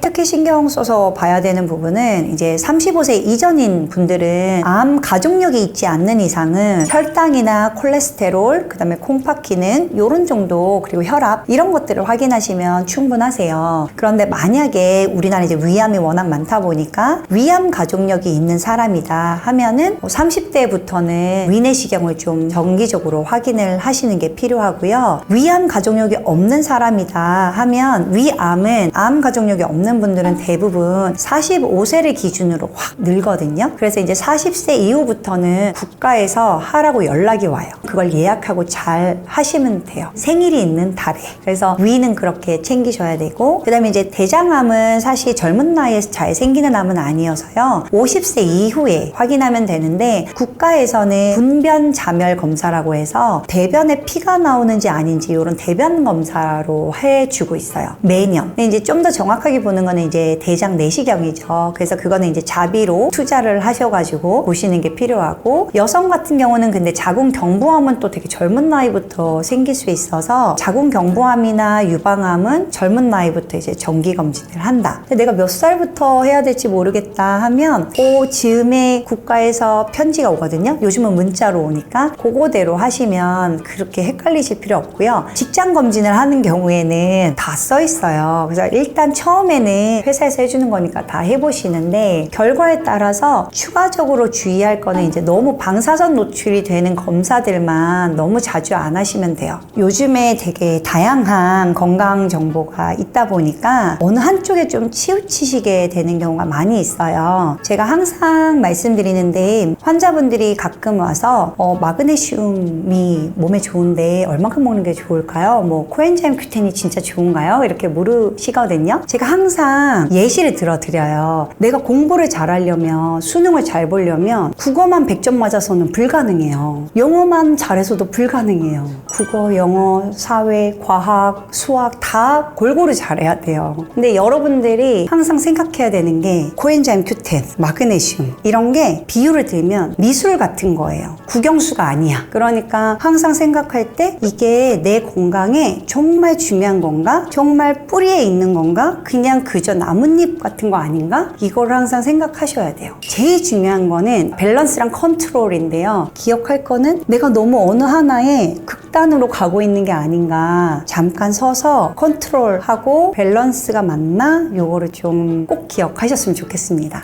[SPEAKER 1] 특히 신경 써서 봐야 되는 부분은 이제 35세 이전인 분들은 암 가족력이 있지 않는 이상은 혈당이나 콜레스테롤, 그 다음에 콩팥 기능 이런 정도, 그리고 혈압 이런 것들을 확인하시면 충분하세요. 그런데 만약에 우리나라 이제 위암이 워낙 많다 보니까 위암 가족력이 있는 사람이다 하면은 30대부터는 위내시경을 좀 정기적으로 확인을 하시는 게 필요하고요. 위암 가족력이 없는 사람이다 하면, 위암은 암 가족력이 없는 분들은 대부분 45세를 기준으로 확 늘거든요. 그래서 이제 40세 이후부터는 국가에서 하라고 연락이 와요. 그걸 예약하고 잘 하시면 돼요. 생일이 있는 달에. 그래서 위는 그렇게 챙기셔야 되고, 그 다음에 이제 대장암은 사실 젊은 나이에 잘 생기는 암은 아니어서요. 50세 이후에 확인하면 되는데, 국가에서는 분변 자멸 검사라고 해서 대변에 피가 나오는지 아닌지 이런 대변 검사로 해주고 있어요. 매년. 근데 이제 좀 더 정확하게 보는 거는 이제 대장 내시경이죠. 그래서 그거는 이제 자비로 투자를 하셔가지고 보시는 게 필요하고, 여성 같은 경우는 근데 자궁경부암은 또 되게 젊은 나이부터 생길 수 있어서 자궁경부암이나 유방암은 젊은 나이부터 이제 정기검진을 한다. 근데 내가 몇 살부터 해야 될지 모르겠다 하면 그 즈음에 국가에서 편지가 오거든요. 요즘은 문자로 오니까 그거대로 하시면 그렇게 헷갈리실 필요 없고요. 직장 검진을 하는 경우에는 다 써 있어요. 그래서 일단 처음에는 회사에서 해주는 거니까 다 해보시는데, 결과에 따라서 추가적으로 주의할 거는 이제 너무 방사선 노출이 되는 검사들만 너무 자주 안 하시면 돼요. 요즘에 되게 다양한 건강 정보가 있다 보니까 어느 한쪽에 좀 치우치시게 되는 경우가 많이 있어요. 제가 항상 말씀드리는데, 환자분들이 가끔 와서 마그네슘이 몸에 좋은데 얼마큼 먹는 게 좋을까요? 뭐 코엔자임 Q10이 진짜 좋은가요? 이렇게 물으시거든요. 제가 항상 예시를 들어드려요. 내가 공부를 잘하려면, 수능을 잘 보려면 국어만 100점 맞아서는 불가능해요. 영어만 잘해서도 불가능해요. 국어, 영어, 사회, 과학, 수학 다 골고루 잘해야 돼요. 근데 여러분들이 항상 생각해야 되는 게 코엔자임 Q10, 마그네슘 이런 게 비유를 들면 미술 같은 거예요. 국영수가 아니야. 그러니까 항상 생각할 때 이게 내 건강에 정말 중요한 건가? 정말 뿌리에 있는 건가? 그냥 그저 나뭇잎 같은 거 아닌가? 이걸 항상 생각하셔야 돼요. 제일 중요한 거는 밸런스랑 컨트롤인데요. 기억할 거는 내가 너무 어느 하나에 극단으로 가고 있는 게 아닌가. 잠깐 서서 컨트롤하고 밸런스가 맞나? 요거를 좀 꼭 기억하셨으면 좋겠습니다.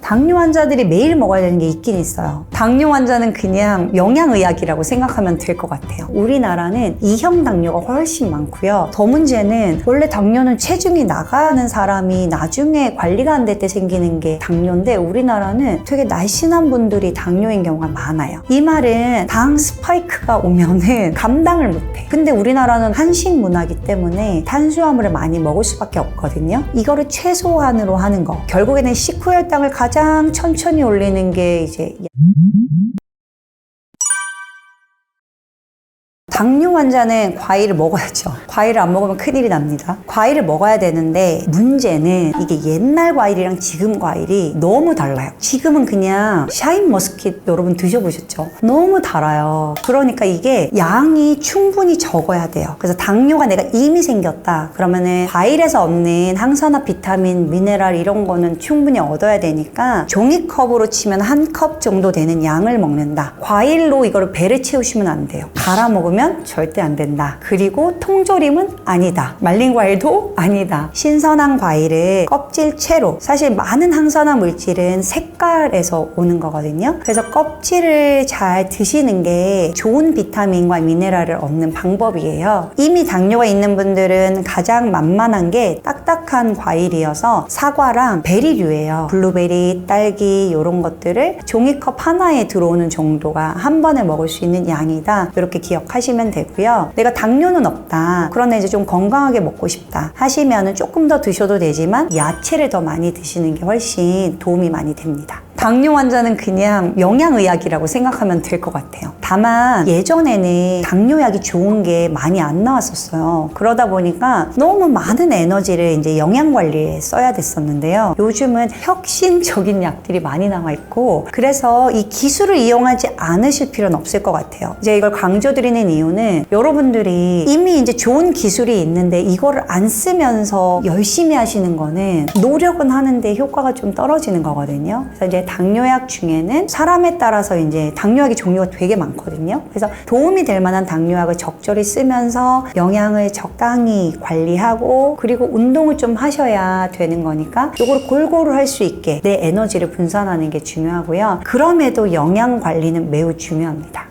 [SPEAKER 1] 당뇨 환자들이 매일 먹어야 되는 게 있긴 있어요. 당뇨 환자는 그냥 영양의학이라고 생각하면 될 것 같아요. 우리나라는 2형 당뇨가 훨씬 많고요. 더 문제는 원래 당뇨는 체중이 나가는 사람이 나중에 관리가 안 될 때 생기는 게 당뇨인데, 우리나라는 되게 날씬한 분들이 당뇨인 경우가 많아요. 이 말은 당 스파이크가 오면은 감당을 못해. 근데 우리나라는 한식 문화이기 때문에 탄수화물을 많이 먹을 수밖에 없거든요. 이거를 최소한으로 하는 거. 결국에는 식후혈당을 가장 천천히 올리는 게 이제 당뇨 환자는 과일을 먹어야죠. 과일을 안 먹으면 큰일이 납니다. 과일을 먹어야 되는데, 문제는 이게 옛날 과일이랑 지금 과일이 너무 달라요. 지금은 그냥 샤인머스킷 여러분 드셔보셨죠? 너무 달아요. 그러니까 이게 양이 충분히 적어야 돼요. 그래서 당뇨가 내가 이미 생겼다 그러면은 과일에서 얻는 항산화, 비타민, 미네랄 이런 거는 충분히 얻어야 되니까 종이컵으로 치면 한 컵 정도 되는 양을 먹는다. 과일로 이거를 배를 채우시면 안 돼요. 갈아 먹으면 먹으면 절대 안 된다. 그리고 통조림은 아니다. 말린 과일도 아니다. 신선한 과일을 껍질 채로, 사실 많은 항산화 물질은 색깔에서 오는 거거든요. 그래서 껍질을 잘 드시는 게 좋은 비타민과 미네랄을 얻는 방법이에요. 이미 당뇨가 있는 분들은 가장 만만한 게 딱딱한 과일이어서 사과랑 베리류예요. 블루베리, 딸기 이런 것들을 종이컵 하나에 들어오는 정도가 한 번에 먹을 수 있는 양이다. 이렇게 기억하시면 되고요. 내가 당뇨는 없다. 그러나 이제 좀 건강하게 먹고 싶다 하시면은 조금 더 드셔도 되지만 야채를 더 많이 드시는 게 훨씬 도움이 많이 됩니다. 당뇨 환자는 그냥 영양의학이라고 생각하면 될 것 같아요. 다만 예전에는 당뇨약이 좋은 게 많이 안 나왔었어요. 그러다 보니까 너무 많은 에너지를 이제 영양 관리에 써야 됐었는데요. 요즘은 혁신적인 약들이 많이 나와 있고, 그래서 이 기술을 이용하지 않으실 필요는 없을 것 같아요. 이제 이걸 강조드리는 이유는 여러분들이 이미 이제 좋은 기술이 있는데 이거를 안 쓰면서 열심히 하시는 거는 노력은 하는데 효과가 좀 떨어지는 거거든요. 그래서 이제 당뇨약 중에는 사람에 따라서 이제 당뇨약의 종류가 되게 많거든요. 그래서 도움이 될 만한 당뇨약을 적절히 쓰면서 영양을 적당히 관리하고, 그리고 운동을 좀 하셔야 되는 거니까 이걸 골고루 할 수 있게 내 에너지를 분산하는 게 중요하고요. 그럼에도 영양 관리는 매우 중요합니다.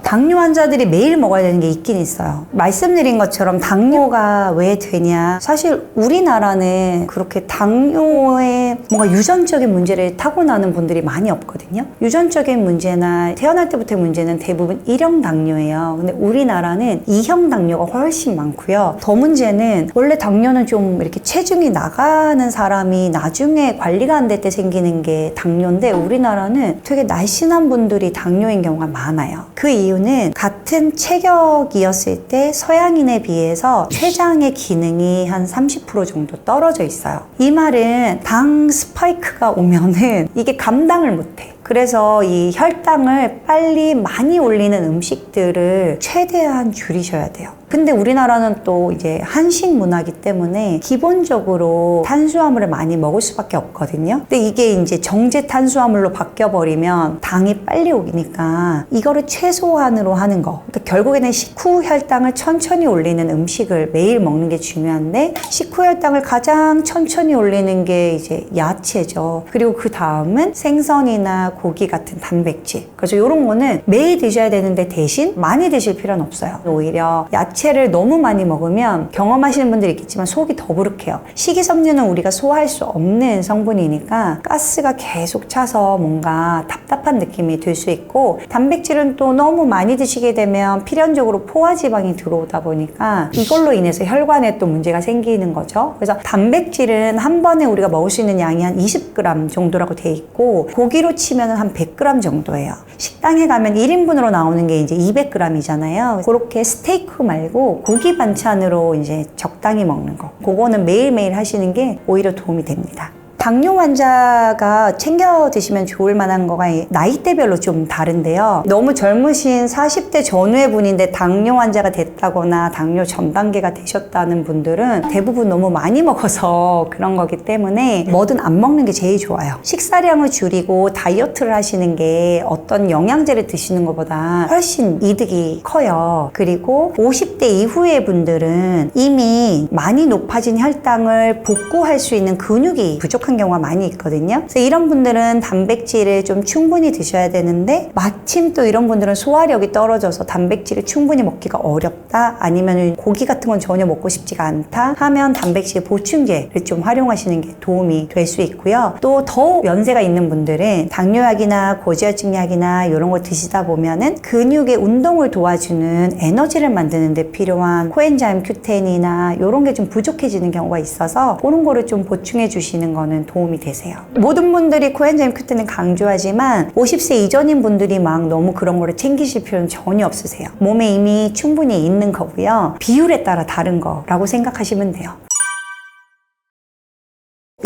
[SPEAKER 1] 당뇨 환자들이 매일 먹어야 되는 게 있긴 있어요. 말씀드린 것처럼 당뇨가 왜 되냐, 사실 우리나라는 그렇게 당뇨에 뭔가 유전적인 문제를 타고나는 분들이 많이 없거든요. 유전적인 문제나 태어날 때부터의 문제는 대부분 1형 당뇨예요. 근데 우리나라는 2형 당뇨가 훨씬 많고요. 더 문제는 원래 당뇨는 좀 이렇게 체중이 나가는 사람이 나중에 관리가 안 될 때 생기는 게 당뇨인데, 우리나라는 되게 날씬한 분들이 당뇨인 경우가 많아요. 그 이유는 같은 체격이었을 때 서양인에 비해서 췌장의 기능이 한 30% 정도 떨어져 있어요. 이 말은 당 스파이크가 오면은 이게 감당을 못해. 그래서 이 혈당을 빨리 많이 올리는 음식들을 최대한 줄이셔야 돼요. 근데 우리나라는 또 이제 한식 문화이기 때문에 기본적으로 탄수화물을 많이 먹을 수밖에 없거든요. 근데 이게 이제 정제 탄수화물로 바뀌어버리면 당이 빨리 오니까 이거를 최소한으로 하는 거. 그러니까 결국에는 식후 혈당을 천천히 올리는 음식을 매일 먹는 게 중요한데, 식후 혈당을 가장 천천히 올리는 게 이제 야채죠. 그리고 그 다음은 생선이나 고기 같은 단백질. 그래서 이런 거는 매일 드셔야 되는데 대신 많이 드실 필요는 없어요. 오히려 야채를 너무 많이 먹으면 경험하시는 분들이 있겠지만 속이 더부룩해요. 식이섬유는 우리가 소화할 수 없는 성분이니까 가스가 계속 차서 뭔가 답답한 느낌이 들 수 있고, 단백질은 또 너무 많이 드시게 되면 필연적으로 포화지방이 들어오다 보니까 이걸로 인해서 혈관에 또 문제가 생기는 거죠. 그래서 단백질은 한 번에 우리가 먹을 수 있는 양이 한 20g 정도라고 돼 있고, 고기로 치면 한 100g 정도예요. 식당에 가면 1인분으로 나오는 게 이제 200g이잖아요. 그렇게 스테이크 말고 고기 반찬으로 이제 적당히 먹는 거, 그거는 매일매일 하시는 게 오히려 도움이 됩니다. 당뇨 환자가 챙겨 드시면 좋을 만한 거가 나이대별로 좀 다른데요. 너무 젊으신 40대 전후의 분인데 당뇨 환자가 됐다거나 당뇨 전 단계가 되셨다는 분들은 대부분 너무 많이 먹어서 그런 거기 때문에 뭐든 안 먹는 게 제일 좋아요. 식사량을 줄이고 다이어트를 하시는 게 어떤 영양제를 드시는 것보다 훨씬 이득이 커요. 그리고 50대 이후의 분들은 이미 많이 높아진 혈당을 복구할 수 있는 근육이 부족한 경우가 많이 있거든요. 그래서 이런 분들은 단백질을 좀 충분히 드셔야 되는데, 마침 또 이런 분들은 소화력이 떨어져서 단백질을 충분히 먹기가 어렵다, 아니면 고기 같은 건 전혀 먹고 싶지가 않다 하면 단백질 보충제를 좀 활용하시는 게 도움이 될 수 있고요. 또 더 연세가 있는 분들은 당뇨약이나 고지혈증약이나 이런 거 드시다 보면은 근육의 운동을 도와주는 에너지를 만드는 데 필요한 코엔자임 Q10이나 이런 게 좀 부족해지는 경우가 있어서 그런 거를 좀 보충해 주시는 거는 도움이 되세요. 모든 분들이 코엔자임 Q10을 강조하지만 50세 이전인 분들이 막 너무 그런 거를 챙기실 필요는 전혀 없으세요. 몸에 이미 충분히 있는 거고요. 비율에 따라 다른 거라고 생각하시면 돼요.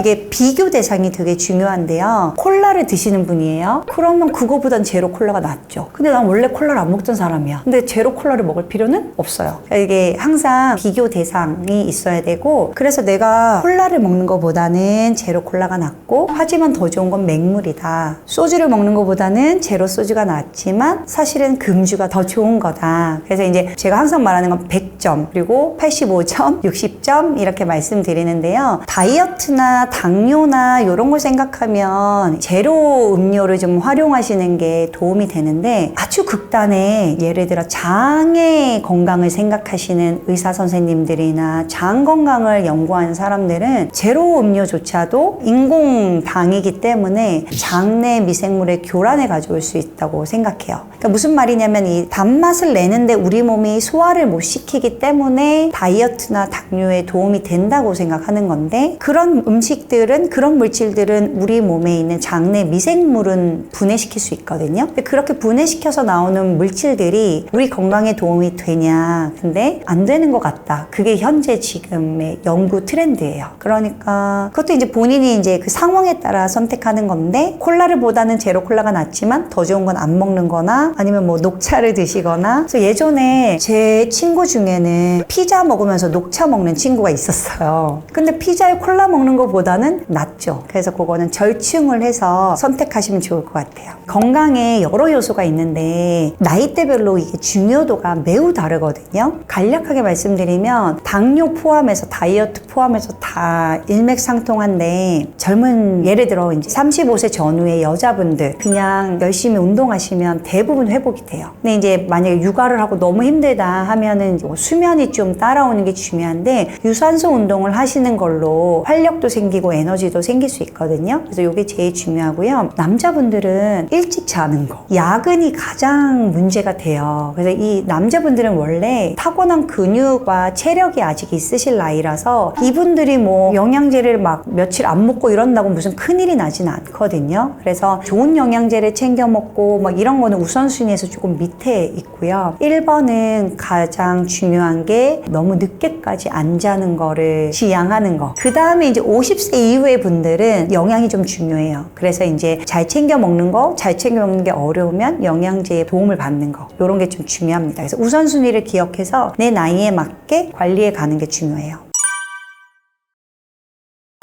[SPEAKER 1] 이게 비교 대상이 되게 중요한데요. 콜라를 드시는 분이에요. 그러면 그거보단 제로 콜라가 낫죠. 근데 난 원래 콜라를 안 먹던 사람이야. 근데 제로 콜라를 먹을 필요는 없어요. 이게 항상 비교 대상이 있어야 되고, 그래서 내가 콜라를 먹는 것보다는 제로 콜라가 낫고, 하지만 더 좋은 건 맹물이다. 소주를 먹는 것보다는 제로 소주가 낫지만 사실은 금주가 더 좋은 거다. 그래서 이제 제가 항상 말하는 건 100점, 그리고 85점, 60점 이렇게 말씀드리는데요. 다이어트나 당뇨나 이런 걸 생각하면 제로 음료를 좀 활용하시는 게 도움이 되는데, 아주 극단의 예를 들어 장의 건강을 생각하시는 의사 선생님들이나 장 건강을 연구하는 사람들은 제로 음료조차도 인공당이기 때문에 장내 미생물의 교란을 가져올 수 있다고 생각해요. 그러니까 무슨 말이냐면 이 단맛을 내는데 우리 몸이 소화를 못 시키기 때문에 다이어트나 당뇨에 도움이 된다고 생각하는 건데, 그런 음식들은, 그런 물질들은 우리 몸에 있는 장내 미생물은 분해시킬 수 있거든요. 근데 그렇게 분해시켜서 나오는 물질들이 우리 건강에 도움이 되냐? 근데 안 되는 것 같다. 그게 현재 지금의 연구 트렌드예요. 그러니까 그것도 이제 본인이 이제 그 상황에 따라 선택하는 건데, 콜라를 보다는 제로 콜라가 낫지만 더 좋은 건 안 먹는 거나 아니면 뭐 녹차를 드시거나. 그래서 예전에 제 친구 중에는 피자 먹으면서 녹차 먹는 친구가 있었어요. 근데 피자에 콜라 먹는 것보다는 낫죠. 그래서 그거는 절충을 해서 선택하시면 좋을 것 같아요. 건강에 여러 요소가 있는데 나이대별로 이게 중요도가 매우 다르거든요. 간략하게 말씀드리면 당뇨 포함해서 다이어트 포함해서 다 일맥상통한데, 젊은 예를 들어 이제 35세 전후의 여자분들 그냥 열심히 운동하시면 대부분 회복이 돼요. 근데 이제 만약에 육아를 하고 너무 힘들다 하면은 뭐 수면이 좀 따라오는 게 중요한데, 유산소 운동을 하시는 걸로 활력도 생기고 에너지도 생길 수 있거든요. 그래서 이게 제일 중요하고요. 남자분들은 일찍 자는 거, 야근이 가장 문제가 돼요. 그래서 이 남자분들은 원래 타고난 근육과 체력이 아직 있으실 나이라서 이분들이 뭐 영양제를 막 며칠 안 먹고 이런다고 무슨 큰일이 나진 않거든요. 그래서 좋은 영양제를 챙겨 먹고 막 이런 거는 우선순위에서 조금 밑에 있고요. 1번은 가장 중요한 게 너무 늦게까지 안 자는 거를 지양하는 거. 그 다음에 이제 50세 이후의 분들은 영양이 좀 중요해요. 그래서 이제 잘 챙겨 먹는 거, 잘 챙겨 먹는 게 어려우면 영양제의 도움을 받는 거, 이런 게 좀 중요합니다. 그래서 우선순위를 기억해서 내 나이에 맞게 관리해 가는 게 중요해요.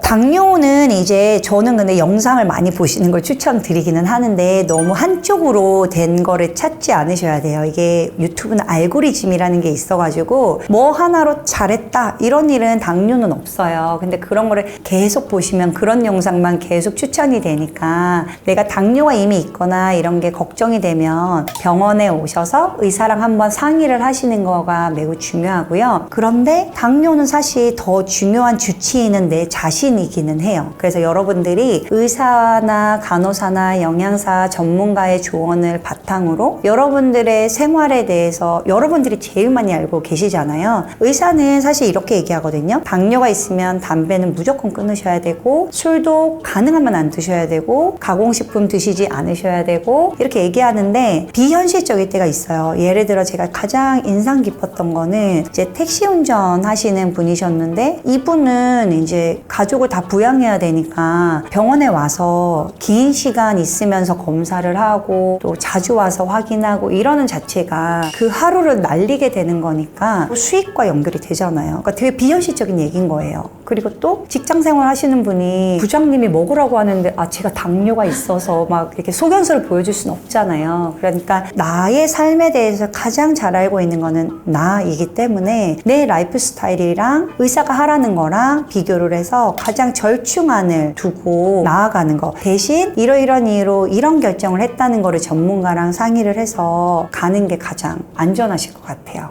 [SPEAKER 1] 당뇨는 이제 저는 근데 영상을 많이 보시는 걸 추천드리기는 하는데, 너무 한쪽으로 된 거를 찾지 않으셔야 돼요. 이게 유튜브는 알고리즘이라는 게 있어가지고 뭐 하나로 잘했다 이런 일은 당뇨는 없어요. 근데 그런 거를 계속 보시면 그런 영상만 계속 추천이 되니까, 내가 당뇨가 이미 있거나 이런 게 걱정이 되면 병원에 오셔서 의사랑 한번 상의를 하시는 거가 매우 중요하고요. 그런데 당뇨는 사실 더 중요한 주치의는 내 자신이 이기는 해요. 그래서 여러분들이 의사나 간호사나 영양사 전문가의 조언을 바탕으로 여러분들의 생활에 대해서 여러분들이 제일 많이 알고 계시잖아요. 의사는 사실 이렇게 얘기하거든요. 당뇨가 있으면 담배는 무조건 끊으셔야 되고, 술도 가능하면 안 드셔야 되고, 가공식품 드시지 않으셔야 되고, 이렇게 얘기하는데 비현실적일 때가 있어요. 예를 들어 제가 가장 인상 깊었던 거는 이제 택시 운전 하시는 분이셨는데, 이분은 이제 가족을 다 부양해야 되니까 병원에 와서 긴 시간 있으면서 검사를 하고 또 자주 와서 확인하고 이러는 자체가 그 하루를 날리게 되는 거니까 수익과 연결이 되잖아요. 그러니까 되게 비현실적인 얘기인 거예요. 그리고 또 직장생활 하시는 분이 부장님이 먹으라고 하는데 제가 당뇨가 있어서 막 이렇게 소견서를 보여줄 수는 없잖아요. 그러니까 나의 삶에 대해서 가장 잘 알고 있는 거는 나이기 때문에 내 라이프 스타일이랑 의사가 하라는 거랑 비교를 해서 가장 절충안을 두고 나아가는 거, 대신 이러이런 이유로 이런 결정을 했다는 거를 전문가랑 상의를 해서 가는 게 가장 안전하실 것 같아요.